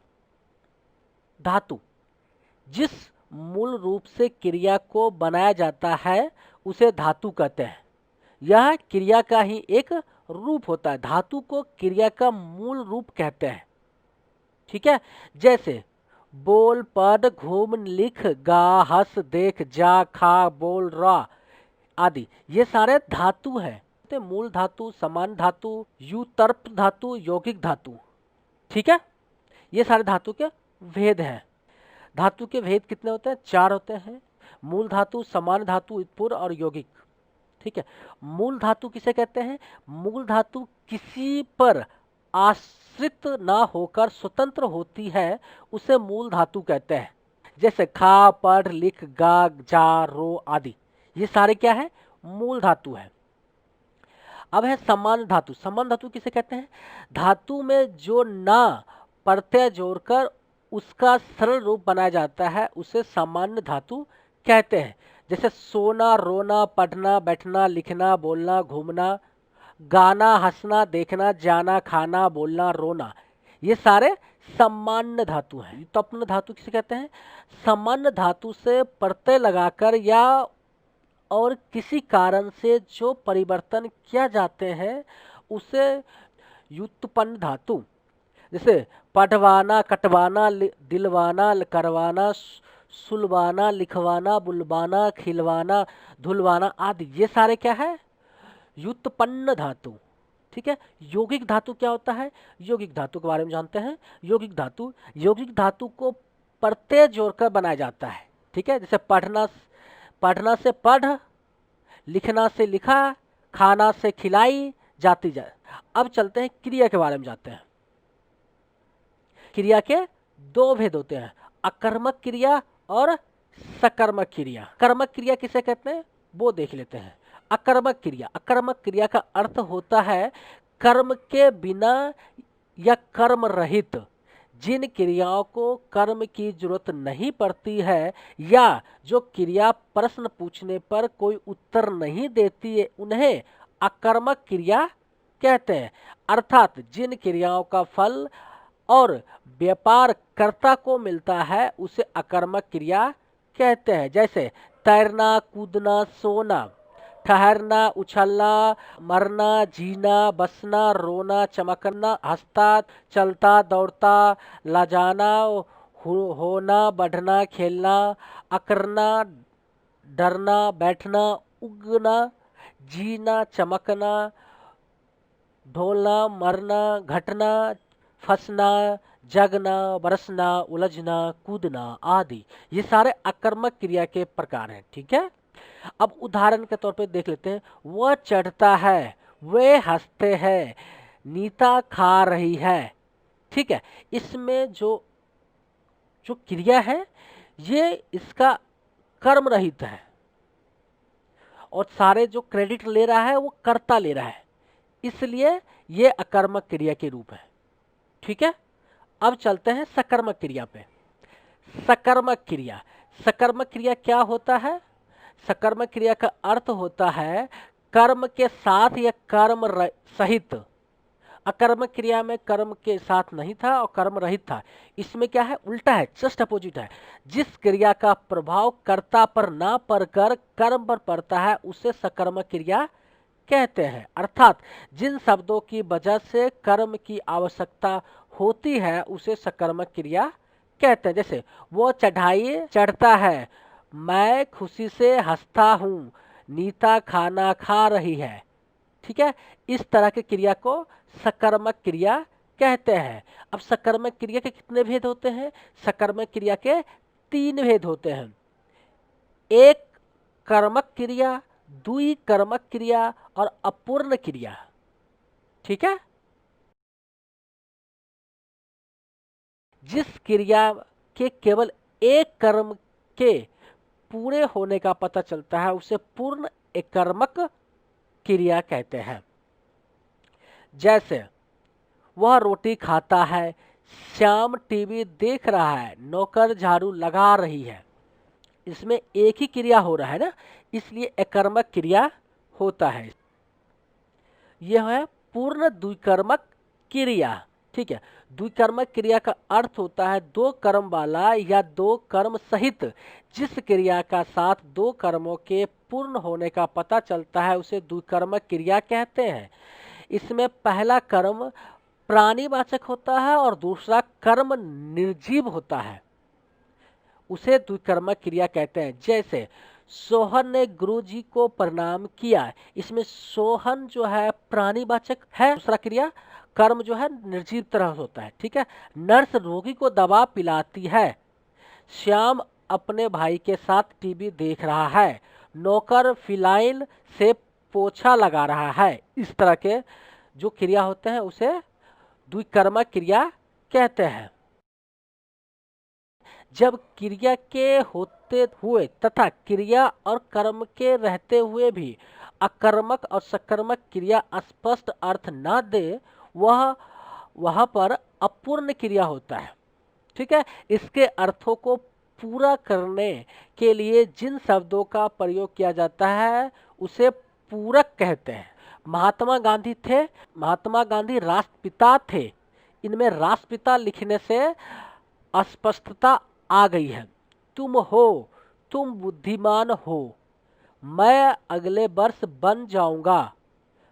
धातु जिस मूल रूप से क्रिया को बनाया जाता है उसे धातु कहते हैं। यह क्रिया का ही एक रूप होता है। धातु को क्रिया का मूल रूप कहते हैं। ठीक है, जैसे बोल, पढ़, घूम, लिख, गा, हंस, देख, जा, खा, बोल, रा आदि ये सारे धातु हैं। तो मूल धातु, समान धातु, युतर्प धातु, यौगिक धातु। ठीक है, ये सारे धातु के भेद हैं। धातु के भेद कितने होते हैं? 4 होते हैं। मूल धातु, समान धातु, उत्पूर्ण और यौगिक। ठीक है, मूल धातु किसे कहते हैं? मूल धातु किसी पर आश्रित ना होकर स्वतंत्र होती है, उसे मूल धातु कहते हैं। जैसे खा, पढ़, लिख, गा, जा, रो आदि ये सारे क्या है? मूल धातु है। अब है समान धातु। समान धातु किसे कहते हैं? धातु में जो ना प्रत्यय जोड़कर उसका सरल रूप बनाया जाता है, उसे सामान्य धातु कहते हैं। जैसे सोना, रोना, पढ़ना, बैठना, लिखना, बोलना, घूमना, गाना, हंसना, देखना, जाना, खाना, बोलना, रोना ये सारे सामान्य धातु हैं। व्युत्पन्न धातु किसे कहते हैं? सामान्य धातु से प्रत्यय लगाकर या और किसी कारण से जो परिवर्तन किया जाते हैं उसे व्युत्पन्न धातु। जैसे पढ़वाना, कटवाना, दिलवाना, करवाना, सुलवाना, लिखवाना, बुलवाना, खिलवाना, धुलवाना आदि ये सारे क्या है? व्युत्पन्न धातु। ठीक है, यौगिक धातु क्या होता है? यौगिक धातु के बारे में जानते हैं। यौगिक धातु को प्रत्यय जोड़कर बनाया जाता है। ठीक है, जैसे पढ़ना से पढ़, लिखना से लिखा, खाना से खिलाई जाती जाए। अब चलते हैं क्रिया के बारे में जानते हैं। क्रिया के 2 भेद होते हैं, अकर्मक क्रिया और सकर्मक क्रिया। कर्मक क्रिया किसे कहते हैं वो देख लेते हैं। अकर्मक क्रिया का अर्थ होता है कर्म के बिना या कर्म रहित, जिन क्रियाओं को कर्म की जरूरत नहीं पड़ती है या जो क्रिया प्रश्न पूछने पर कोई उत्तर नहीं देती है, उन्हें अकर्मक क्रिया कहते हैं। अर्थात जिन क्रियाओं का फल और व्यापार कर्ता को मिलता है उसे अकर्मक क्रिया कहते हैं। जैसे तैरना, कूदना, सोना, ठहरना, उछलना, मरना, जीना, बसना, रोना, चमकना, हंसता, चलता, दौड़ता, लजाना, होना, बढ़ना, खेलना, अकरना, डरना, बैठना, उगना, जीना, चमकना, ढोलना, मरना, घटना, फंसना, जगना, बरसना, उलझना, कूदना आदि ये सारे अकर्मक क्रिया के प्रकार हैं। ठीक है, अब उदाहरण के तौर पे देख लेते हैं। वह चढ़ता है, वे हंसते हैं, नीता खा रही है। ठीक है, इसमें जो क्रिया है ये इसका कर्म रहित है और सारे जो क्रेडिट ले रहा है वो कर्ता ले रहा है, इसलिए ये अकर्मक क्रिया के रूप है। ठीक है, अब चलते हैं सकर्मक क्रिया पे। सकर्मक क्रिया क्या होता है? सकर्मक क्रिया का अर्थ होता है कर्म के साथ या कर्म सहित। अकर्मक क्रिया में कर्म के साथ नहीं था और कर्म रहित था। इसमें क्या है? उल्टा है, जस्ट अपोजिट है। जिस क्रिया का प्रभाव कर्ता पर ना पड़कर कर्म पर पड़ता है उसे सकर्मक क्रिया कहते हैं। अर्थात जिन शब्दों की वजह से कर्म की आवश्यकता होती है उसे सकर्मक क्रिया कहते हैं। जैसे वो चढ़ाई चढ़ता है, मैं खुशी से हंसता हूँ, नीता खाना खा रही है। ठीक है, इस तरह की क्रिया को सकर्मक क्रिया कहते हैं। अब सकर्मक क्रिया के कितने भेद होते हैं? सकर्मक क्रिया के 3 भेद होते हैं। एक कर्मक क्रिया, द्वि कर्मक क्रिया और अपूर्ण क्रिया। ठीक है, जिस क्रिया के केवल एक कर्म के पूरे होने का पता चलता है उसे पूर्ण एकर्मक क्रिया कहते हैं। जैसे वह रोटी खाता है, श्याम टीवी देख रहा है, नौकर झाड़ू लगा रही है। इसमें एक ही क्रिया हो रहा है ना, इसलिए एकर्मक क्रिया होता है। यह है पूर्ण द्विकर्मक क्रिया। ठीक है, द्विकर्मक क्रिया का अर्थ होता है 2 कर्म वाला या 2 कर्म सहित जिस क्रिया का साथ 2 कर्मों के पूर्ण होने का पता चलता है उसे द्विकर्मक क्रिया कहते हैं। इसमें पहला कर्म प्राणीवाचक होता है और दूसरा कर्म निर्जीव होता है, उसे द्विकर्मक क्रिया कहते हैं। जैसे सोहन ने गुरु जी को प्रणाम किया, इसमें सोहन जो है प्राणीवाचक है, दूसरा क्रिया कर्म जो है निर्जीव तरह होता है। ठीक है। नर्स रोगी को दवा पिलाती है, श्याम अपने भाई के साथ टीवी देख रहा है, नौकर फिनाइल से पोछा लगा रहा है। इस तरह के जो क्रिया होते हैं उसे द्विकर्मक क्रिया कहते हैं। जब क्रिया के होते हुए तथा क्रिया और कर्म के रहते हुए भी अकर्मक और सकर्मक क्रिया स्पष्ट अर्थ न दे, वह पर अपूर्ण क्रिया होता है। ठीक है। इसके अर्थों को पूरा करने के लिए जिन शब्दों का प्रयोग किया जाता है उसे पूरक कहते हैं। महात्मा गांधी थे, महात्मा गांधी राष्ट्रपिता थे। इनमें राष्ट्रपिता लिखने से अस्पष्टता आ गई है। तुम हो, तुम बुद्धिमान हो, मैं अगले वर्ष बन जाऊंगा,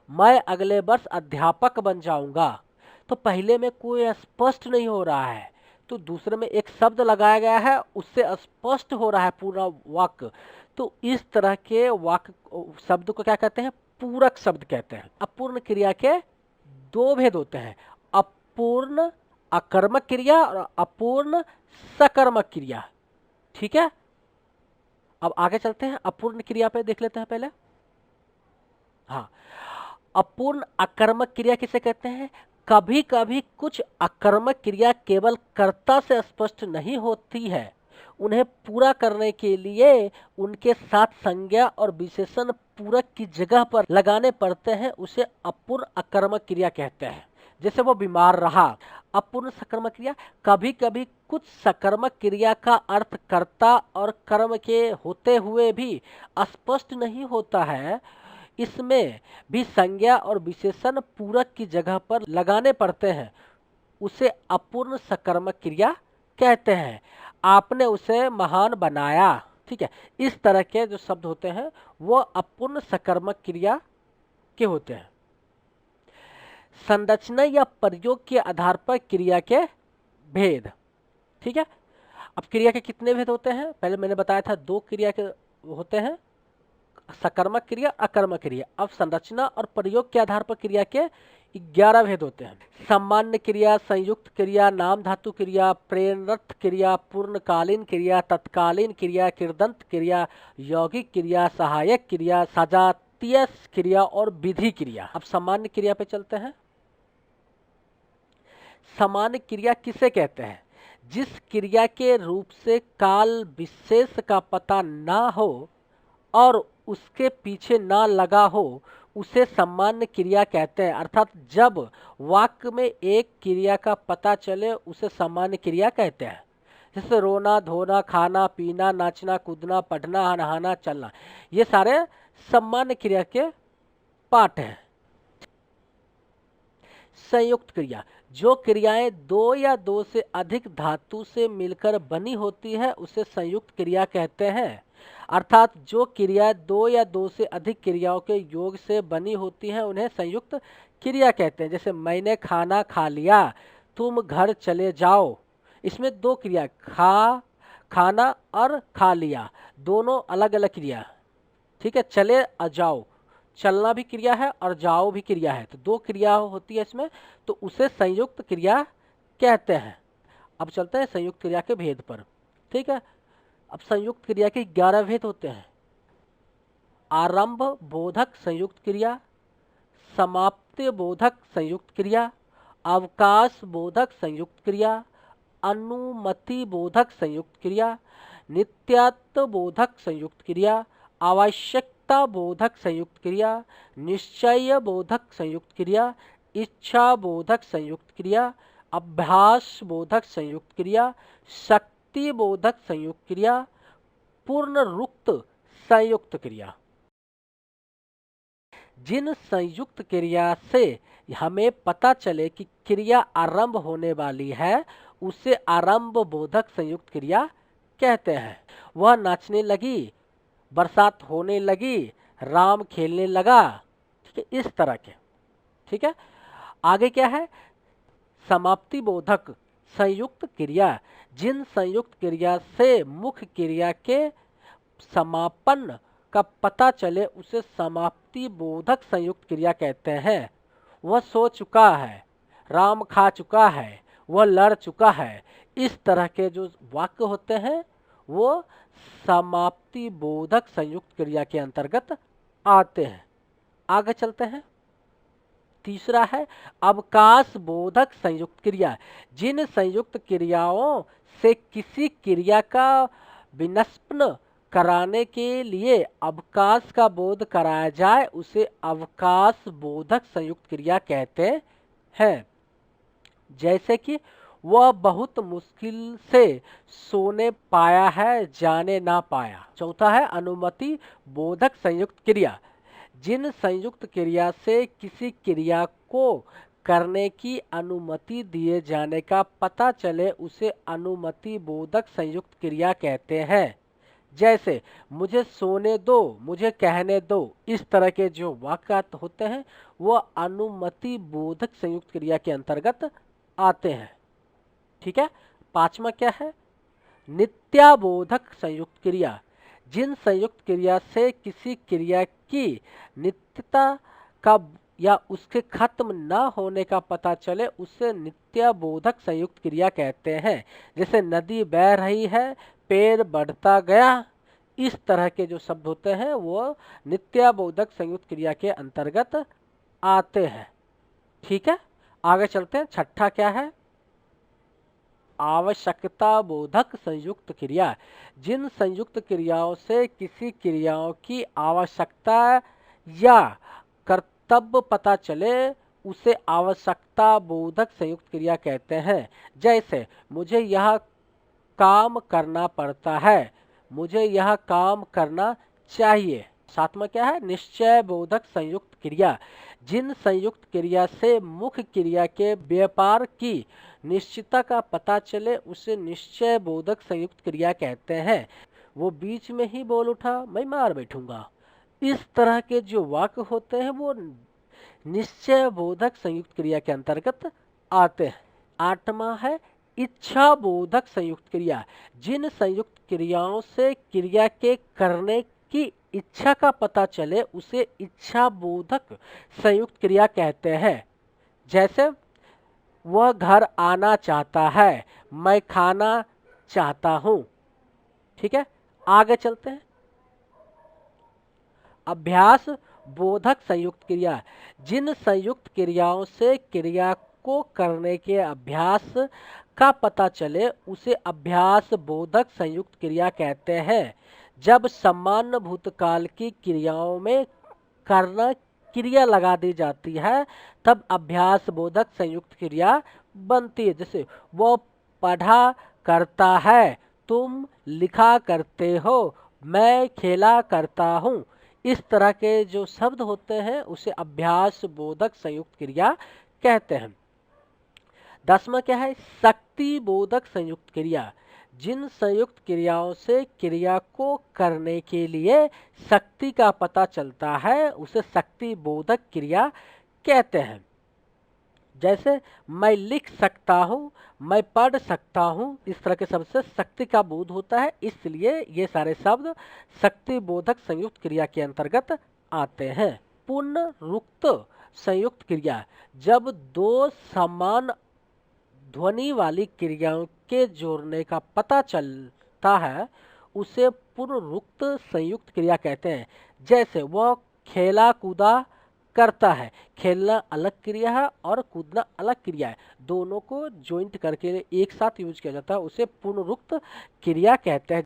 मैं अगले वर्ष अध्यापक बन जाऊंगा। तो पहले में कोई स्पष्ट नहीं हो रहा है, तो दूसरे में एक शब्द लगाया गया है, उससे स्पष्ट हो रहा है पूरा वाक्य। तो इस तरह के वाक्य शब्द को क्या कहते हैं? पूरक शब्द कहते हैं। अपूर्ण क्रिया के दो भेद होते हैं, अपूर्ण अकर्मक क्रिया और अपूर्ण सकर्मक क्रिया। ठीक है। अब आगे चलते हैं, अपूर्ण क्रिया पे देख लेते हैं पहले। हाँ, अपूर्ण अकर्मक क्रिया किसे कहते हैं? कभी कभी कुछ अकर्मक क्रिया केवल कर्ता से स्पष्ट नहीं होती है, उन्हें पूरा करने के लिए उनके साथ संज्ञा और विशेषण पूरक की जगह पर लगाने पड़ते हैं, उसे अपूर्ण अकर्मक क्रिया कहते हैं। जैसे वो बीमार रहा। अपूर्ण सकर्मक क्रिया, कभी कभी कुछ सकर्मक क्रिया का अर्थ कर्ता और कर्म के होते हुए भी स्पष्ट नहीं होता है, इसमें भी संज्ञा और विशेषण पूरक की जगह पर लगाने पड़ते हैं, उसे अपूर्ण सकर्मक क्रिया कहते हैं। आपने उसे महान बनाया। ठीक है। इस तरह के जो शब्द होते हैं वो अपूर्ण सकर्मक क्रिया के होते हैं। संरचना या प्रयोग के आधार पर क्रिया के भेद। ठीक है। अब क्रिया के कितने भेद होते हैं? पहले मैंने बताया था दो क्रिया के होते हैं, सकर्मक क्रिया, अकर्मक क्रिया। अब संरचना और प्रयोग के आधार पर क्रिया के 11 भेद होते हैं। सामान्य क्रिया, संयुक्त क्रिया, नाम धातु क्रिया, प्रेरक क्रिया, पूर्णकालीन क्रिया, तत्कालीन क्रिया, कृदंत क्रिया, यौगिक क्रिया, सहायक क्रिया, सजातीय क्रिया और विधि क्रिया। अब सामान्य क्रिया पे चलते हैं। सामान्य क्रिया किसे कहते हैं? जिस क्रिया के रूप से काल विशेष का पता ना हो और उसके पीछे ना लगा हो, उसे सामान्य क्रिया कहते हैं। अर्थात जब वाक्य में एक क्रिया का पता चले उसे सामान्य क्रिया कहते हैं। जैसे रोना, धोना, खाना, पीना, नाचना, कूदना, पढ़ना, नहाना, चलना, ये सारे सामान्य क्रिया के पार्ट हैं। संयुक्त क्रिया, जो क्रियाएं दो या दो से अधिक धातु से मिलकर बनी होती है उसे संयुक्त क्रिया कहते हैं। अर्थात जो क्रिया दो या दो से अधिक क्रियाओं के योग से बनी होती हैं उन्हें संयुक्त क्रिया कहते हैं। जैसे मैंने खाना खा लिया, तुम घर चले जाओ, इसमें दो क्रिया, खाना और खा लिया, दोनों अलग अलग क्रिया। ठीक है। चले और जाओ, चलना भी क्रिया है और जाओ भी क्रिया है, तो दो क्रिया होती है इसमें, तो उसे संयुक्त क्रिया कहते हैं। अब चलते हैं संयुक्त क्रिया के भेद पर। ठीक है। अब संयुक्त क्रिया के 11 भेद होते हैं। आरंभ बोधक संयुक्त क्रिया, समाप्ति बोधक संयुक्त क्रिया, अवकाश बोधक संयुक्त क्रिया, अनुमति बोधक संयुक्त क्रिया, नित्यत्व बोधक संयुक्त क्रिया, आवश्यकता बोधक संयुक्त क्रिया, निश्चय बोधक संयुक्त क्रिया, इच्छा बोधक संयुक्त क्रिया, अभ्यास बोधक संयुक्त क्रिया, शक्ति बोधक संयुक्त क्रिया, पूर्ण रुक्त संयुक्त क्रिया। जिन संयुक्त क्रिया से हमें पता चले कि क्रिया आरंभ होने वाली है उसे आरंभ बोधक संयुक्त क्रिया कहते हैं। वह नाचने लगी, बरसात होने लगी, राम खेलने लगा। ठीक है। इस तरह के। ठीक है। आगे क्या है, समाप्ति बोधक संयुक्त क्रिया, जिन संयुक्त क्रिया से मुख्य क्रिया के समापन का पता चले उसे समाप्ति बोधक संयुक्त क्रिया कहते हैं। वह सो चुका है, राम खा चुका है, वह लड़ चुका है, इस तरह के जो वाक्य होते हैं वो समाप्ति बोधक संयुक्त क्रिया के अंतर्गत आते हैं। आगे चलते हैं। तीसरा है अवकाश बोधक संयुक्त क्रिया, जिन संयुक्त क्रियाओं से किसी क्रिया का विनष्पन कराने के लिए अवकाश का बोध कराया जाए उसे अवकाश बोधक संयुक्त क्रिया कहते हैं। जैसे कि वह बहुत मुश्किल से सोने पाया है, जाने ना पाया। चौथा है अनुमति बोधक संयुक्त क्रिया, जिन संयुक्त क्रिया से किसी क्रिया को करने की अनुमति दिए जाने का पता चले उसे अनुमति बोधक संयुक्त क्रिया कहते हैं। जैसे मुझे सोने दो, मुझे कहने दो, इस तरह के जो वाक्य होते हैं वो अनुमति बोधक संयुक्त क्रिया के अंतर्गत आते हैं। ठीक है। पांचवा क्या है, नित्याबोधक संयुक्त क्रिया, जिन संयुक्त क्रिया से किसी क्रिया की नित्यता का या उसके खत्म न होने का पता चले उसे नित्याबोधक संयुक्त क्रिया कहते हैं। जैसे नदी बह रही है, पेड़ बढ़ता गया, इस तरह के जो शब्द होते हैं वो नित्याबोधक संयुक्त क्रिया के अंतर्गत आते हैं। ठीक है। आगे चलते हैं। छठा क्या है, आवश्यकता बोधक संयुक्त क्रिया, जिन संयुक्त क्रियाओं से किसी क्रियाओं की आवश्यकता या कर्तव्य पता चले उसे आवश्यकता बोधक संयुक्त क्रिया कहते हैं। जैसे मुझे यह काम करना पड़ता है, मुझे यह काम करना चाहिए। सातवां क्या है, निश्चय बोधक संयुक्त क्रिया, जिन संयुक्त क्रिया से मुख्य क्रिया के व्यापार की निश्चितता का पता चले उसे निश्चय बोधक संयुक्त क्रिया कहते हैं। वो बीच में ही बोल उठा, मैं मार बैठूंगा, इस तरह के जो वाक्य होते हैं वो निश्चय बोधक संयुक्त क्रिया के अंतर्गत आते हैं। आठवां है इच्छा बोधक संयुक्त क्रिया, जिन संयुक्त क्रियाओं से क्रिया के करने की इच्छा का पता चले उसे इच्छा बोधक संयुक्त क्रिया कहते हैं। जैसे वह घर आना चाहता है, मैं खाना चाहता हूं। ठीक है। आगे चलते हैं। अभ्यास बोधक संयुक्त क्रिया, जिन संयुक्त क्रियाओं से क्रिया को करने के अभ्यास का पता चले उसे अभ्यास बोधक संयुक्त क्रिया कहते हैं। जब सामान्य भूतकाल की क्रियाओं में करना क्रिया लगा दी जाती है तब अभ्यास बोधक संयुक्त क्रिया बनती है। जैसे वो पढ़ा करता है, तुम लिखा करते हो, मैं खेला करता हूँ, इस तरह के जो शब्द होते हैं उसे अभ्यास बोधक संयुक्त क्रिया कहते हैं। 10वां क्या है, शक्ति बोधक संयुक्त क्रिया, जिन संयुक्त क्रियाओं से क्रिया को करने के लिए शक्ति का पता चलता है उसे शक्ति बोधक क्रिया कहते हैं। जैसे मैं लिख सकता हूँ, मैं पढ़ सकता हूँ, इस तरह के शब्द से शक्ति का बोध होता है, इसलिए ये सारे शब्द शक्ति बोधक संयुक्त क्रिया के अंतर्गत आते हैं। पुनरुक्त संयुक्त क्रिया, जब दो समान ध्वनि वाली क्रियाओं के जोड़ने का पता चलता है उसे पुनरुक्त संयुक्त क्रिया कहते हैं। जैसे वह खेला कूदा करता है, खेलना अलग क्रिया है और कूदना अलग क्रिया है, दोनों को ज्वाइंट करके एक साथ यूज किया जाता है, उसे पुनरुक्त क्रिया कहते हैं।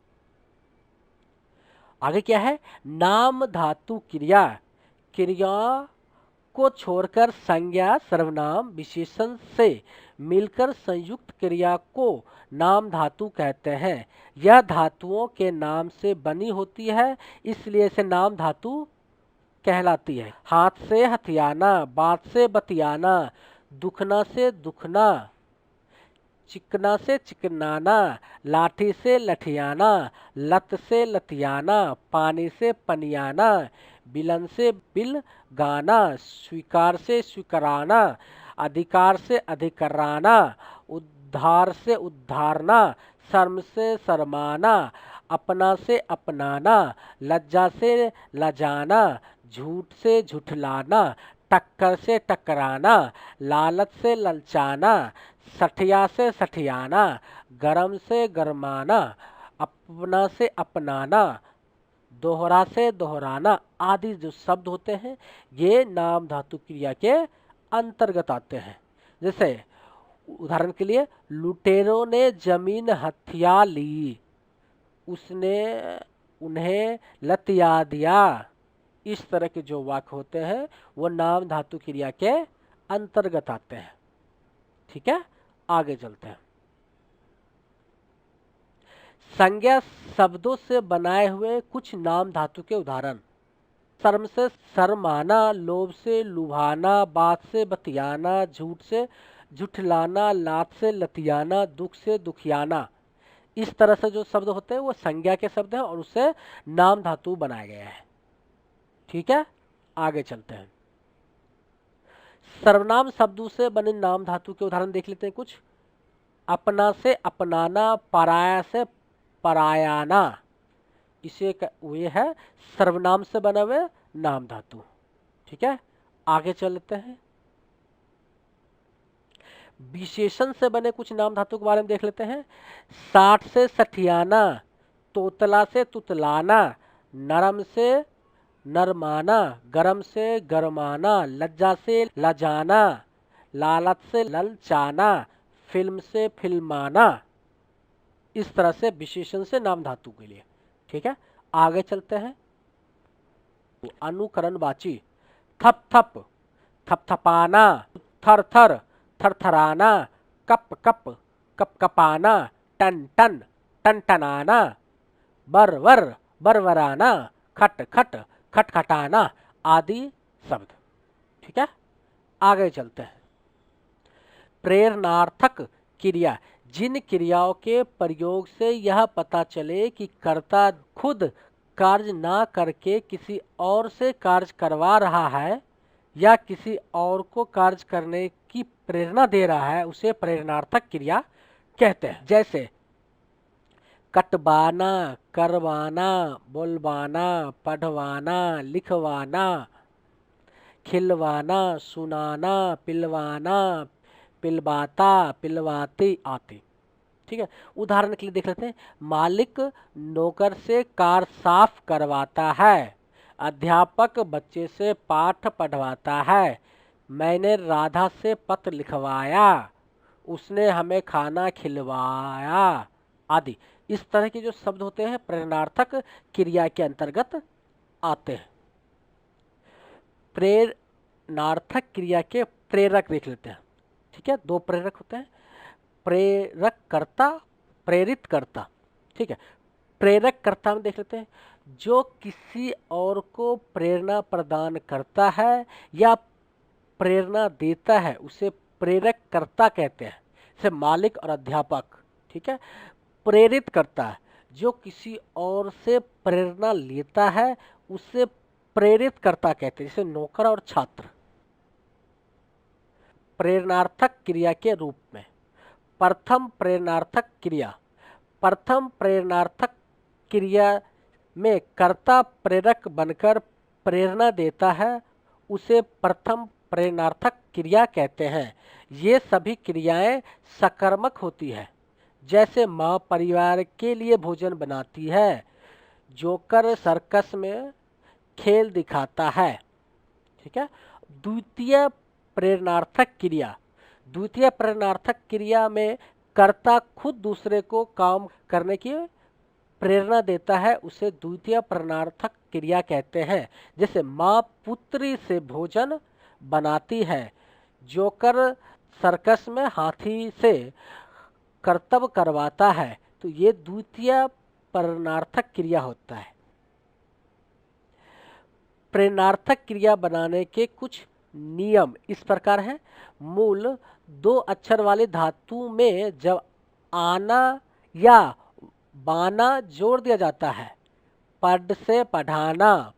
आगे क्या है, नाम धातु क्रिया, क्रिया को छोड़कर संज्ञा सर्वनाम विशेषण से मिलकर संयुक्त क्रिया को नाम धातु कहते हैं। यह धातुओं के नाम से बनी होती है इसलिए इसे नाम धातु कहलाती है। हाथ से हथियाना, बात से बतियाना, दुखना से दुखना, चिकना से चिकनाना, लाठी से लठियाना, लत से लतियाना, पानी से पनियाना, बिलन से बिल गाना, स्वीकार से स्वीकाराना, अधिकार से अधिकाराना, उद्धार से उद्धारना, शर्म से शर्माना, अपना से अपनाना, लज्जा से लजाना, झूठ से झुठलाना, टक्कर से टकराना, लालच से ललचाना, सठिया से सठियाना, गरम से गरमाना, अपना से अपनाना, दोहरा से दोहराना आदि जो शब्द होते हैं ये नाम धातु क्रिया के अंतर्गत आते हैं। जैसे उदाहरण के लिए, लुटेरों ने जमीन हथिया ली, उसने उन्हें लतिया दिया। इस तरह के जो वाक्य होते हैं वो नाम धातु क्रिया के अंतर्गत आते हैं। ठीक है, आगे चलते हैं। संज्ञा शब्दों से बनाए हुए कुछ नाम धातु के उदाहरण। शर्म से शर्माना, लोभ से लुभाना, बात से बतियाना, झूठ से झुठलाना, लात से लतियाना, दुख से दुखियाना। इस तरह से जो शब्द होते हैं वो संज्ञा के शब्द हैं और उससे नाम धातु बनाया गया है। ठीक है, आगे चलते हैं। सर्वनाम शब्दों से बने नाम धातु के उदाहरण देख लेते हैं कुछ। अपना से अपनाना, पराया से परायाना, इसे ये है सर्वनाम से बने हुए नाम धातु। ठीक है, आगे चलते हैं। विशेषण से बने कुछ नाम धातु के बारे में देख लेते हैं। साठ से सठियाना, तोतला से तुतलाना, नरम से नरमाना, गरम से गरमाना, लज्जा से लजाना, लालच से ललचाना, फिल्म से फिल्माना। इस तरह से विशेषण से नाम धातु के लिए। ठीक है, आगे चलते हैं। अनुकरणवाची। थप थप, थपथपाना, थर थर, थरथराना, कप कप, कपकपाना, टन टन, टनटनाना, बर वर, बरवराना, खट खट, खटखटाना आदि शब्द। ठीक है, आगे चलते हैं। प्रेरणार्थक क्रिया। जिन क्रियाओं के प्रयोग से यह पता चले कि कर्ता खुद कार्य ना करके किसी और से कार्य करवा रहा है या किसी और को कार्य करने की प्रेरणा दे रहा है, उसे प्रेरणार्थक क्रिया कहते हैं। जैसे कटवाना, करवाना, बोलवाना, पढ़वाना, लिखवाना, खिलवाना, सुनाना, पिलवाना, पिलवाता, पिलवाती आदि। ठीक है, उदाहरण के लिए देख लेते हैं। मालिक नौकर से कार साफ करवाता है, अध्यापक बच्चे से पाठ पढ़वाता है, मैंने राधा से पत्र लिखवाया, उसने हमें खाना खिलवाया आदि। इस तरह के जो शब्द होते हैं प्रेरणार्थक क्रिया के अंतर्गत आते हैं। प्रेरणार्थक क्रिया के प्रेरक देख लेते हैं। ठीक है, दो प्रेरक होते हैं, प्रेरक कर्ता, प्रेरित कर्ता। ठीक है, प्रेरक कर्ता में देख लेते हैं, जो किसी और को प्रेरणा प्रदान करता है या प्रेरणा देता है उसे प्रेरक कर्ता कहते हैं। जैसे मालिक और अध्यापक। ठीक है, प्रेरित करता है, जो किसी और से प्रेरणा लेता है उसे प्रेरित कर्ता कहते हैं, जैसे नौकर और छात्र। प्रेरणार्थक क्रिया के रूप में प्रथम प्रेरणार्थक क्रिया। प्रथम प्रेरणार्थक क्रिया में कर्ता प्रेरक बनकर प्रेरणा देता है, उसे प्रथम प्रेरणार्थक क्रिया कहते हैं। ये सभी क्रियाएं सकर्मक होती है। जैसे माँ परिवार के लिए भोजन बनाती है, जोकर सर्कस में खेल दिखाता है। ठीक है, द्वितीय प्रेरणार्थक क्रिया। द्वितीय प्रेरणार्थक क्रिया में कर्ता खुद दूसरे को काम करने की प्रेरणा देता है, उसे द्वितीय प्रेरणार्थक क्रिया कहते हैं। जैसे माँ पुत्री से भोजन बनाती है, जोकर सर्कस में हाथी से कर्तव्य करवाता है, तो ये द्वितीय प्रेरणार्थक क्रिया होता है। प्रेरणार्थक क्रिया बनाने के कुछ नियम इस प्रकार हैं। मूल दो अक्षर वाली धातु में जब आना या बाना जोड़ दिया जाता है, पढ़ से पढ़ाना,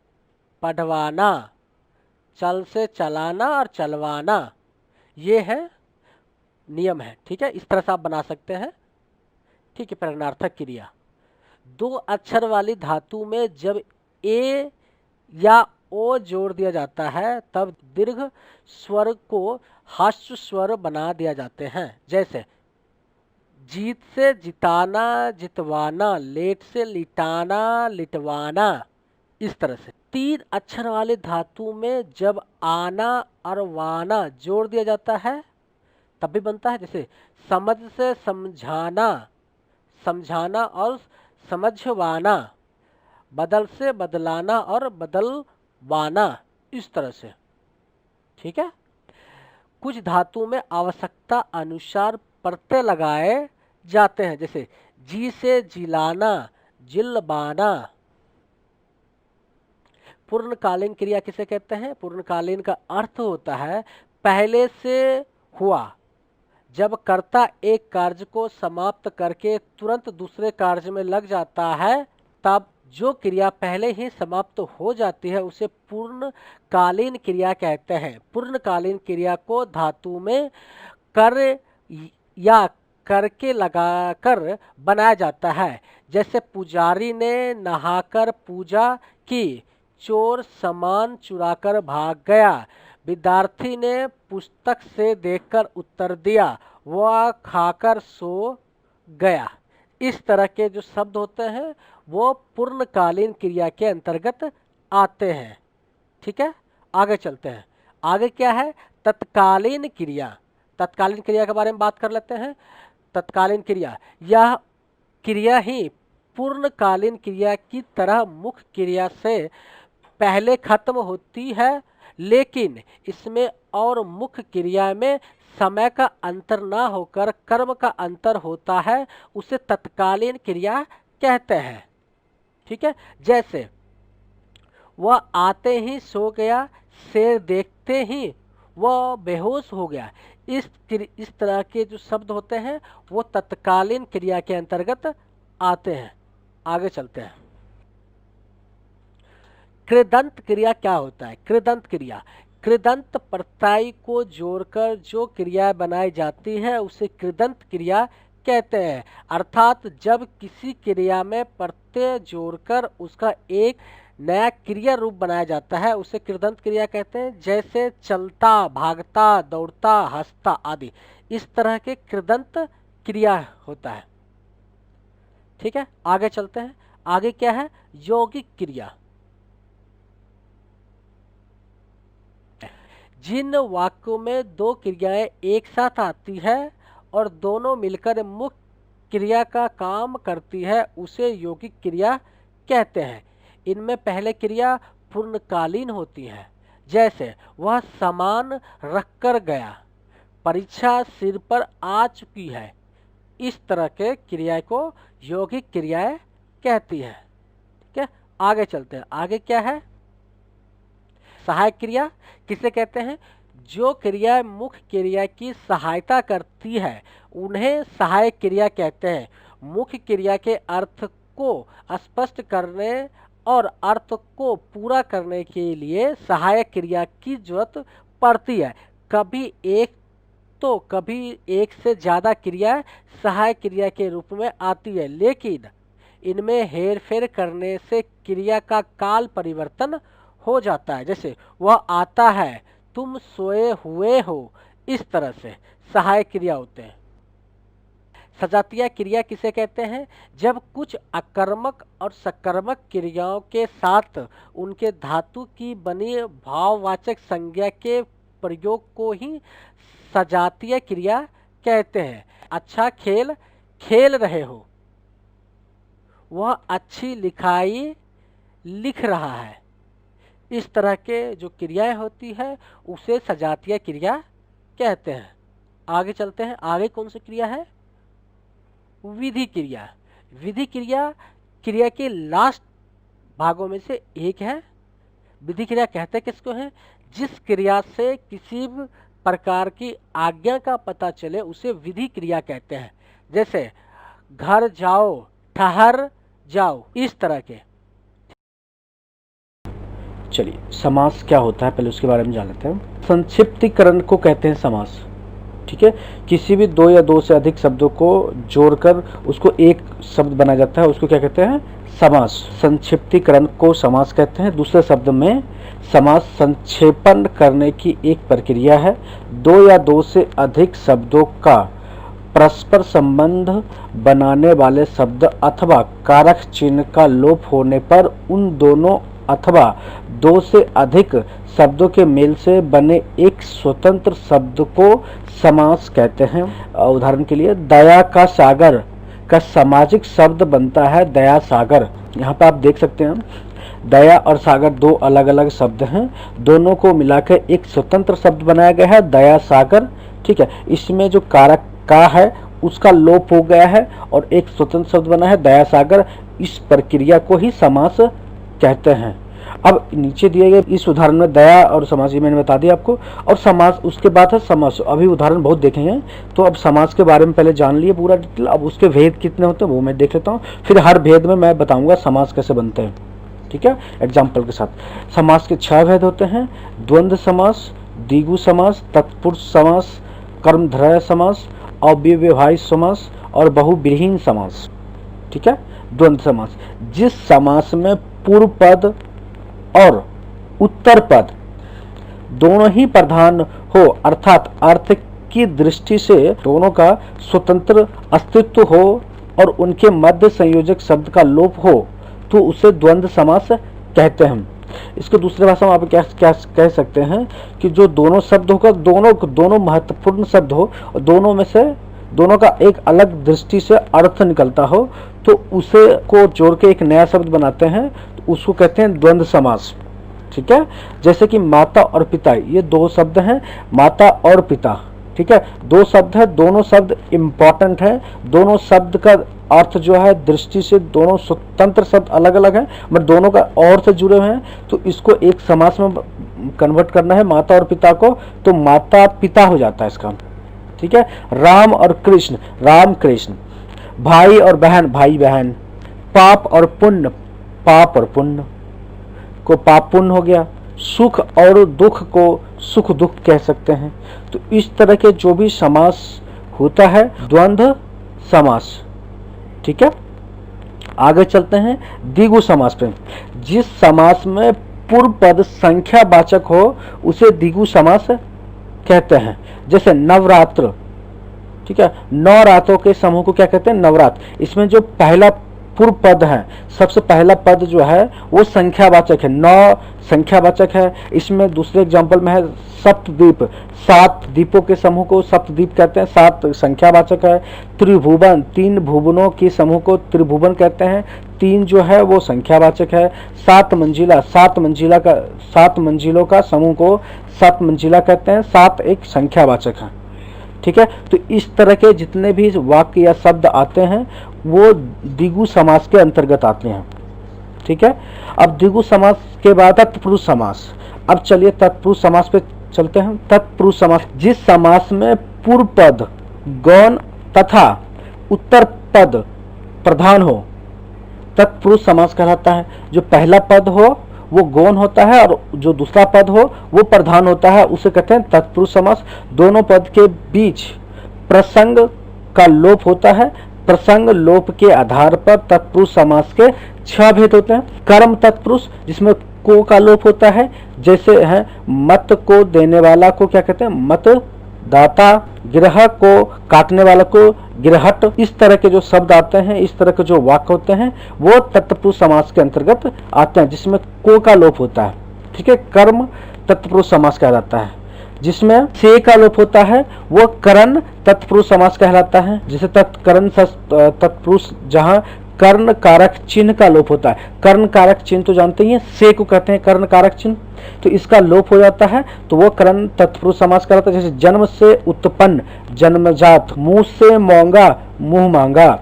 पढ़वाना, चल से चलाना और चलवाना, ये है नियम है। ठीक है, इस तरह से आप बना सकते हैं। ठीक है, प्रश्नार्थक क्रिया, दो अक्षर वाली धातु में जब ए या ओ जोड़ दिया जाता है तब दीर्घ स्वर को ह्रस्व स्वर बना दिया जाते हैं। जैसे जीत से जिताना, जितवाना, लेट से लिटाना, लिटवाना, इस तरह से। तीन अक्षर वाले धातु में जब आना और वाना जोड़ दिया जाता है तब भी बनता है। जैसे समझ से समझाना, समझाना और समझवाना, बदल से बदलाना और बदलवाना, इस तरह से। ठीक है, कुछ धातु में आवश्यकता अनुसार प्रत्यय लगाए जाते हैं। जैसे जी से जिलाना, जिलबाना। पूर्णकालीन क्रिया किसे कहते हैं? पूर्णकालीन का अर्थ होता है पहले से हुआ। जब कर्ता एक कार्य को समाप्त करके तुरंत दूसरे कार्य में लग जाता है तब जो क्रिया पहले ही समाप्त हो जाती है उसे पूर्णकालीन क्रिया कहते हैं। पूर्णकालीन क्रिया को धातु में कर या करके लगाकर बनाया जाता है। जैसे पुजारी ने नहाकर पूजा की, चोर सामान चुराकर भाग गया, विद्यार्थी ने पुस्तक से देखकर उत्तर दिया, वह खाकर सो गया। इस तरह के जो शब्द होते हैं वो पूर्णकालीन क्रिया के अंतर्गत आते हैं। ठीक है, आगे चलते हैं। आगे क्या है? तत्कालीन क्रिया। तत्कालीन क्रिया के बारे में बात कर लेते हैं। तत्कालीन क्रिया, यह क्रिया ही पूर्णकालीन क्रिया की तरह मुख्य क्रिया से पहले खत्म होती है, लेकिन इसमें और मुख्य क्रिया में समय का अंतर ना होकर कर्म का अंतर होता है, उसे तत्कालीन क्रिया कहते हैं। ठीक है, जैसे वह आते ही सो गया, शेर देखते ही वह बेहोश हो गया। इस तरह के जो शब्द होते हैं वो तत्कालीन क्रिया के अंतर्गत आते हैं। आगे चलते हैं। कृदंत क्रिया क्या होता है? कृदंत क्रिया, कृदंत प्रत्यय को जोड़कर जो क्रिया बनाई जाती है उसे कृदंत क्रिया कहते हैं। अर्थात जब किसी क्रिया में प्रत्यय जोड़कर उसका एक नया क्रिया रूप बनाया जाता है उसे कृदंत क्रिया कहते हैं। जैसे चलता, भागता, दौड़ता, हंसता आदि, इस तरह के कृदंत क्रिया होता है। ठीक है, आगे चलते हैं। आगे क्या है? यौगिक क्रिया। जिन वाक्यों में दो क्रियाएं एक साथ आती है और दोनों मिलकर मुख्य क्रिया का काम करती है उसे यौगिक क्रिया कहते हैं। इनमें पहले क्रिया पूर्णकालीन होती है। जैसे वह सामान रखकर गया, परीक्षा सिर पर आ चुकी है। इस तरह के क्रिया को यौगिक क्रियाएं कहती है। ठीक है, आगे चलते हैं। आगे क्या है? सहायक क्रिया किसे कहते हैं? जो क्रिया मुख्य क्रिया की सहायता करती है उन्हें सहायक क्रिया कहते हैं। मुख्य क्रिया के अर्थ को स्पष्ट करने और अर्थ को पूरा करने के लिए सहायक क्रिया की जरूरत पड़ती है। कभी एक तो कभी एक से ज़्यादा क्रिया सहायक क्रिया के रूप में आती है, लेकिन इनमें हेरफेर करने से क्रिया का काल परिवर्तन हो जाता है। जैसे वह आता है, तुम सोए हुए हो, इस तरह से सहायक क्रिया होते हैं। सजातीय क्रिया किसे कहते हैं? जब कुछ अकर्मक और सकर्मक क्रियाओं के साथ उनके धातु की बनी भाववाचक संज्ञा के प्रयोग को ही सजातीय क्रिया कहते हैं। अच्छा खेल खेल रहे हो, वह अच्छी लिखाई लिख रहा है। इस तरह के जो क्रियाएं होती है उसे सजातीय क्रिया कहते हैं। आगे चलते हैं। आगे कौन सी क्रिया है? विधि क्रिया। विधि क्रिया क्रिया के लास्ट भागों में से एक है। विधि क्रिया कहते किसको हैं? जिस क्रिया से किसी भी प्रकार की आज्ञा का पता चले उसे विधि क्रिया कहते हैं। जैसे घर जाओ, ठहर जाओ, इस तरह के। चलिए, समास क्या होता है पहले उसके बारे में जान लेते हैं। संक्षिप्तीकरण को कहते हैं समास। ठीक है, किसी भी दो या दो से अधिक शब्दों को जोड़कर उसको एक शब्द बनाया जाता है, उसको क्या कहते हैं? समास। संक्षिप्तीकरण को समास कहते हैं। दूसरे शब्द में समास संक्षेपण करने की एक प्रक्रिया है। दो या दो से अधिक शब्दों का परस्पर संबंध बनाने वाले शब्द अथवा कारक चिन्ह का लोप होने पर उन दोनों अथवा दो से अधिक शब्दों के मेल से बने एक स्वतंत्र शब्द को समास कहते हैं। उदाहरण के लिए, दया का सागर का सामाजिक शब्द बनता है दया सागर। यहाँ पे आप देख सकते हैं, दया और सागर दो अलग अलग शब्द हैं, दोनों को मिलाकर एक स्वतंत्र शब्द बनाया गया है दया सागर। ठीक है, इसमें जो कारक का है उसका लोप हो गया है और एक स्वतंत्र शब्द बना है दया सागर। इस प्रक्रिया को ही समास कहते हैं। अब नीचे दिए गए इस उदाहरण में दया और समास, ये मैंने बता दिया आपको, और समास उसके बाद है समास। अभी उदाहरण बहुत देखेंगे, तो अब समास के बारे में पहले जान लिए पूरा डिटेल। अब उसके भेद कितने होते हैं वो मैं देख लेता हूँ, फिर हर भेद में मैं बताऊंगा समास कैसे बनते हैं। ठीक है, एग्जाम्पल के साथ। समास के 6 भेद होते हैं: द्वंद्व समास, द्विगु समास, तत्पुरुष समास, कर्मधारय समास, अव्यवहारी समास और बहुब्रीहि समास। ठीक है, द्वंद्व समास, जिस समास में पूर्व पद और उत्तर पद दोनों ही प्रधान हो, अर्थात अर्थ की दृष्टि से दोनों का स्वतंत्र अस्तित्व हो और उनके मध्य संयोजक शब्द का लोप हो, तो उसे द्वंद्व समास कहते हैं। इसको दूसरे भाषा में आप क्या कह सकते हैं कि जो दोनों शब्द होकर दोनों महत्वपूर्ण शब्द हो और दोनों में से दोनों का एक अलग दृष्टि से अर्थ निकलता हो, तो उसे को जोड़ के एक नया शब्द बनाते हैं, तो उसको कहते हैं द्वंद्व समास। ठीक है, जैसे कि माता और पिता, ये दो शब्द हैं, माता और पिता। ठीक है, दो शब्द है, दोनों शब्द इम्पॉर्टेंट है, दोनों शब्द का अर्थ जो है दृष्टि से दोनों स्वतंत्र शब्द अलग अलग हैं, मगर दोनों का और से जुड़े हुए हैं, तो इसको एक समास में कन्वर्ट करना है माता और पिता को, तो माता पिता हो जाता है इसका। ठीक है, राम और कृष्ण, राम कृष्ण, भाई और बहन, भाई बहन, पाप और पुण्य, पाप और पुण्य को पाप पुण्य हो गया, सुख और दुख को सुख दुख कह सकते हैं। तो इस तरह के जो भी समास होता है द्वंद्व समास। ठीक है, आगे चलते हैं द्विगु समास पे। जिस समास में पूर्व पद संख्यावाचक हो उसे द्विगु समास कहते हैं। जैसे नवरात्र, ठीक है, 9 रातों के समूह को क्या कहते हैं? नवरात्र। इसमें जो पहला पूर्व पद है, सबसे पहला पद जो है वो संख्यावाचक है, 9 संख्यावाचक है। इसमें दूसरे एग्जाम्पल में है सप्तद्वीप, 7 द्वीपों के समूह को सप्तद्वीप कहते हैं, 7 संख्यावाचक है। त्रिभुवन, 3 भुवनों के समूह को त्रिभुवन कहते हैं, 3 जो है वो संख्यावाचक है। 7 मंजिला, 7 मंजिलों का समूह को 7 मंजिला कहते हैं, 7 एक संख्यावाचक है। ठीक है, तो इस तरह के जितने भी वाक्य या शब्द आते हैं वो द्विगु समास के अंतर्गत आते हैं। ठीक है, अब द्विगु समास के बाद तत्पुरुष समास। अब चलिए तत्पुरुष समास पे चलते हैं। तत्पुरुष समास, जिस समास में पूर्व पद गौण तथा उत्तर पद प्रधान हो, तत्पुरुष समास कहलाता है। जो पहला पद हो वो गौण होता है और जो दूसरा पद हो वो प्रधान होता है, उसे कहते हैं तत्पुरुष समास। दोनों पद के बीच प्रसंग का लोप होता है। प्रसंग लोप के आधार पर तत्पुरुष समास के 6 भेद होते हैं। कर्म तत्पुरुष, जिसमें को का लोप होता है, जैसे है मत को देने वाला को क्या कहते हैं? मत दाता, गिरह को काटने वाला को गिरहट। इस तरह के जो शब्द आते हैं, इस तरह के जो वाक्य होते हैं वो तत्पुरुष समास के अंतर्गत आते हैं, जिसमें को का लोप होता है। ठीक है, कर्म तत्पुरुष समास कहलाता है। जिसमें से का लोप होता है वो करण तत्पुरुष समास कहलाता है। जैसे तत्करण तत्पुरुष, जहाँ कर्ण कारक चिन्ह का लोप होता है। कर्ण कारक चिन्ह तो जानते ही हैं, से को कहते हैं कर्ण कारक चिन्ह, तो इसका लोप हो जाता है तो वो कर्ण तत्पुरुष समास कहलाता है। जैसे जन्म से उत्पन्न, जन्मजात, मुंह से मोंगा, मुंह मांगा।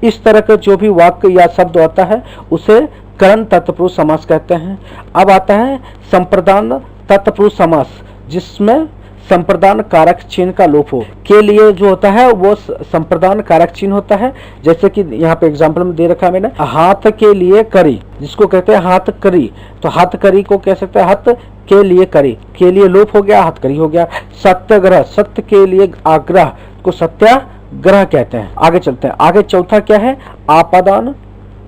इस तरह का जो भी वाक्य या शब्द होता है उसे कर्ण तत्पुरुष समास कहते हैं। अब आता है संप्रदान तत्पुरुष समास, जिसमें संप्रदान कारक चिन्ह का लोप हो। के लिए जो होता है वो संप्रदान कारक चिन्ह होता है। जैसे कि यहाँ पे एग्जाम्पल में दे रखा है मैंने, हाथ के लिए करी, जिसको कहते हैं हाथ करी, तो हाथ करी को कह सकते हैं हाथ के लिए करी, के लिए लोप हो गया, हाथ करी हो गया। सत्याग्रह, सत्य के लिए आग्रह को सत्याग्रह कहते हैं। आगे चलते हैं, आगे चौथा क्या है, आपादान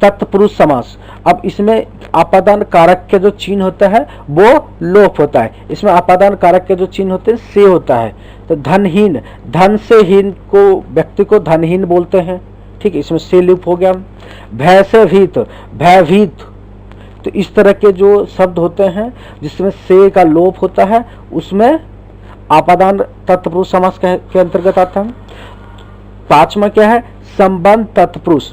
तत्पुरुष समास। अब इसमें आपादान कारक के जो चिन्ह होता है वो लोप होता है। इसमें आपादान कारक के जो चिन्ह होते हैं से होता है। तो धनहीन, धन से हीन को व्यक्ति को धनहीन बोलते हैं, ठीक है, इसमें से लोप हो गया। भय से भीत, भयभीत, तो इस तरह के जो शब्द होते हैं जिसमें से का लोप होता है उसमें आपादान तत्पुरुष समास के अंतर्गत आता है। पांचवा क्या है, संबंध तत्पुरुष।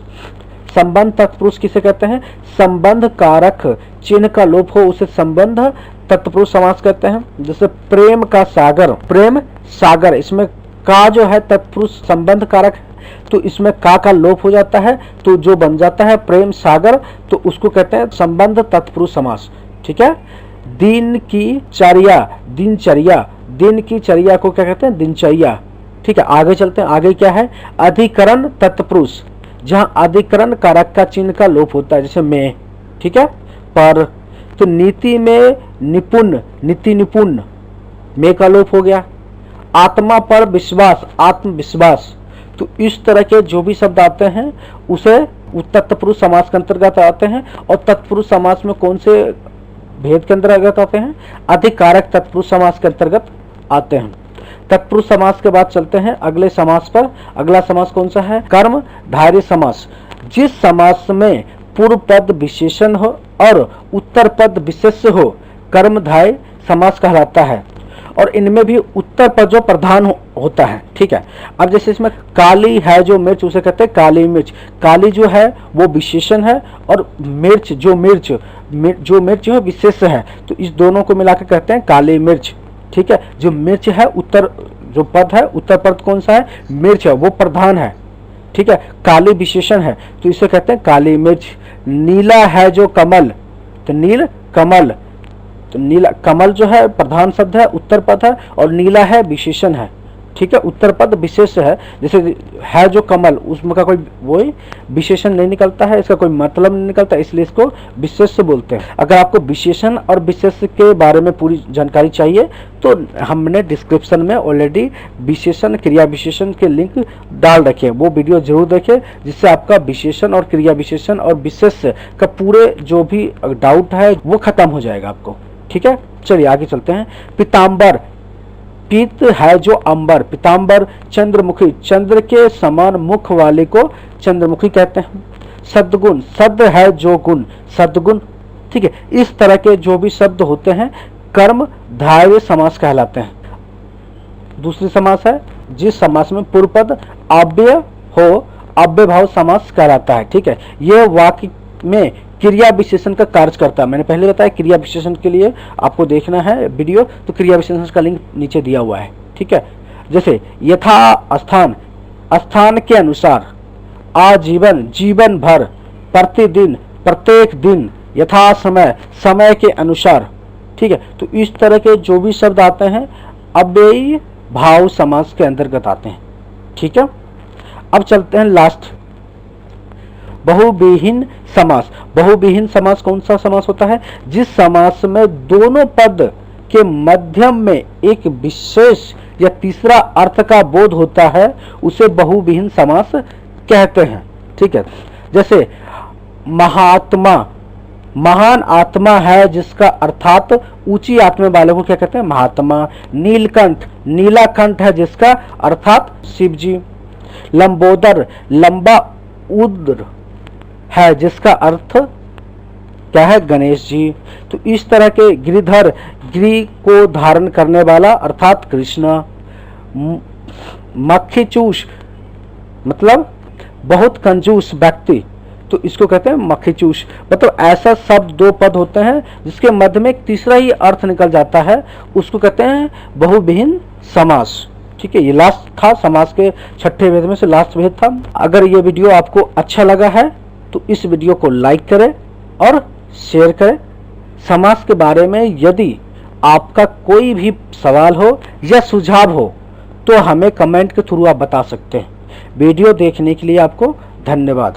संबंध तत्पुरुष किसे कहते हैं, संबंध कारक चिन्ह का लोप हो उसे संबंध तत्पुरुष समास कहते हैं। जैसे प्रेम का सागर, प्रेम सागर, इसमें का जो है तत्पुरुष संबंध कारक, तो इसमें का लोप हो जाता है तो जो बन जाता है प्रेम सागर, तो उसको कहते हैं संबंध तत्पुरुष समास, ठीक है। दिन की चर्या, दिनचर्या, दिन की चर्या को क्या कहते हैं, दिनचर्या, ठीक है। आगे चलते हैं, आगे क्या है, अधिकरण तत्पुरुष, जहां अधिकरण कारक का चिन्ह का लोप होता है, जैसे में, ठीक है, पर। तो नीति में निपुण, नीति निपुण, में का लोप हो गया। आत्मा पर विश्वास, आत्मविश्वास, तो इस तरह के जो भी शब्द आते हैं उसे तत्पुरुष समास के अंतर्गत आते हैं। और तत्पुरुष समास में कौन से भेद के अंतर्गत आते हैं, अधिकारक तत्पुरुष समास के अंतर्गत आते हैं। तत्पुरुष समास के बाद चलते हैं अगले समास पर। अगला समास कौन सा है, कर्म धारय समास। जिस समास में पूर्व पद विशेषण हो और उत्तर पद विशेष्य हो, कर्मधारय समास कहलाता है। और इनमें भी उत्तर पद जो प्रधान होता है, ठीक है। अब जैसे इसमें काली है जो मिर्च, उसे कहते हैं काली मिर्च। काली जो है वो विशेषण है और मिर्च जो मिर्च है विशेष्य है, तो इस दोनों को मिलाकर कहते हैं काली मिर्च, ठीक है। जो मिर्च है, उत्तर जो पद है, उत्तर पद कौन सा है, मिर्च है, वो प्रधान है, ठीक है। काली विशेषण है तो इसे कहते हैं काली मिर्च। नीला है जो कमल, तो नील कमल, तो नीला कमल जो है प्रधान शब्द है, उत्तर पद है, और नीला है विशेषण है, ठीक है, उत्तर पद विशेष है। जैसे है जो कमल, उसमें का कोई वही विशेषण नहीं निकलता है, इसका कोई मतलब नहीं निकलता, इसलिए इसको विशेष बोलते हैं। अगर आपको विशेषण और विशेष के बारे में पूरी जानकारी चाहिए तो हमने डिस्क्रिप्शन में ऑलरेडी विशेषण क्रिया विशेषण के लिंक डाल रखे हैं, वो वीडियो जरूर देखें, जिससे आपका विशेषण और क्रिया विशेषण और विशेष का पूरे जो भी डाउट है वो खत्म हो जाएगा आपको, ठीक है। चलिए आगे चलते हैं। पीताम्बर, पीत है जो अंबर, पीताम्बर चंद्रमुखी, चंद्र के समान मुख वाले को चंद्रमुखी कहते हैं। सद्गुण, सद है जो गुण, सद्गुण, ठीक है। इस तरह के जो भी शब्द होते हैं कर्म धारय समास कहलाते हैं। दूसरी समास है जिस समास में पूर्व पद अव्यय हो, अव्यय भाव समास कहलाता है, ठीक है। यह वाक्य में क्रिया विशेषण का कार्य करता है। मैंने पहले बताया क्रिया विशेषण के लिए आपको देखना है वीडियो, तो क्रिया विशेषण का लिंक नीचे दिया हुआ है, ठीक है। जैसे यथा स्थान, स्थान के अनुसार, आजीवन, जीवन भर, प्रतिदिन, प्रत्येक दिन, यथा समय, समय के अनुसार, ठीक है। तो इस तरह के जो भी शब्द आते हैं अव्ययी भाव समास के अंतर्गत आते हैं, ठीक है। अब चलते हैं लास्ट, बहुविहीन समास। बहुविहीन समास कौन सा समास होता है, जिस समास में दोनों पद के मध्यम में एक विशेष या तीसरा अर्थ का बोध होता है, उसे बहुविहीन समास कहते हैं, ठीक है। जैसे महात्मा, महान आत्मा है जिसका, अर्थात ऊंची आत्मा वाले को क्या कहते हैं, महात्मा। नीलकंठ, नीला कंठ है जिसका, अर्थात शिव जी। लंबोदर, लंबा उद्र है जिसका अर्थ क्या है, गणेश जी। तो इस तरह के गिरिधर, गिरि को धारण करने वाला अर्थात कृष्ण। मक्खीचूस मतलब बहुत कंजूस व्यक्ति, तो इसको कहते हैं मक्खीचूस। मतलब ऐसा शब्द दो पद होते हैं जिसके मध्य में एक तीसरा ही अर्थ निकल जाता है, उसको कहते हैं बहुविहीन समास, ठीक है। ये लास्ट था समास के छठे भेद में से लास्ट भेद था। अगर ये वीडियो आपको अच्छा लगा है तो इस वीडियो को लाइक करें और शेयर करें। समास के बारे में यदि आपका कोई भी सवाल हो या सुझाव हो तो हमें कमेंट के थ्रू आप बता सकते हैं। वीडियो देखने के लिए आपको धन्यवाद।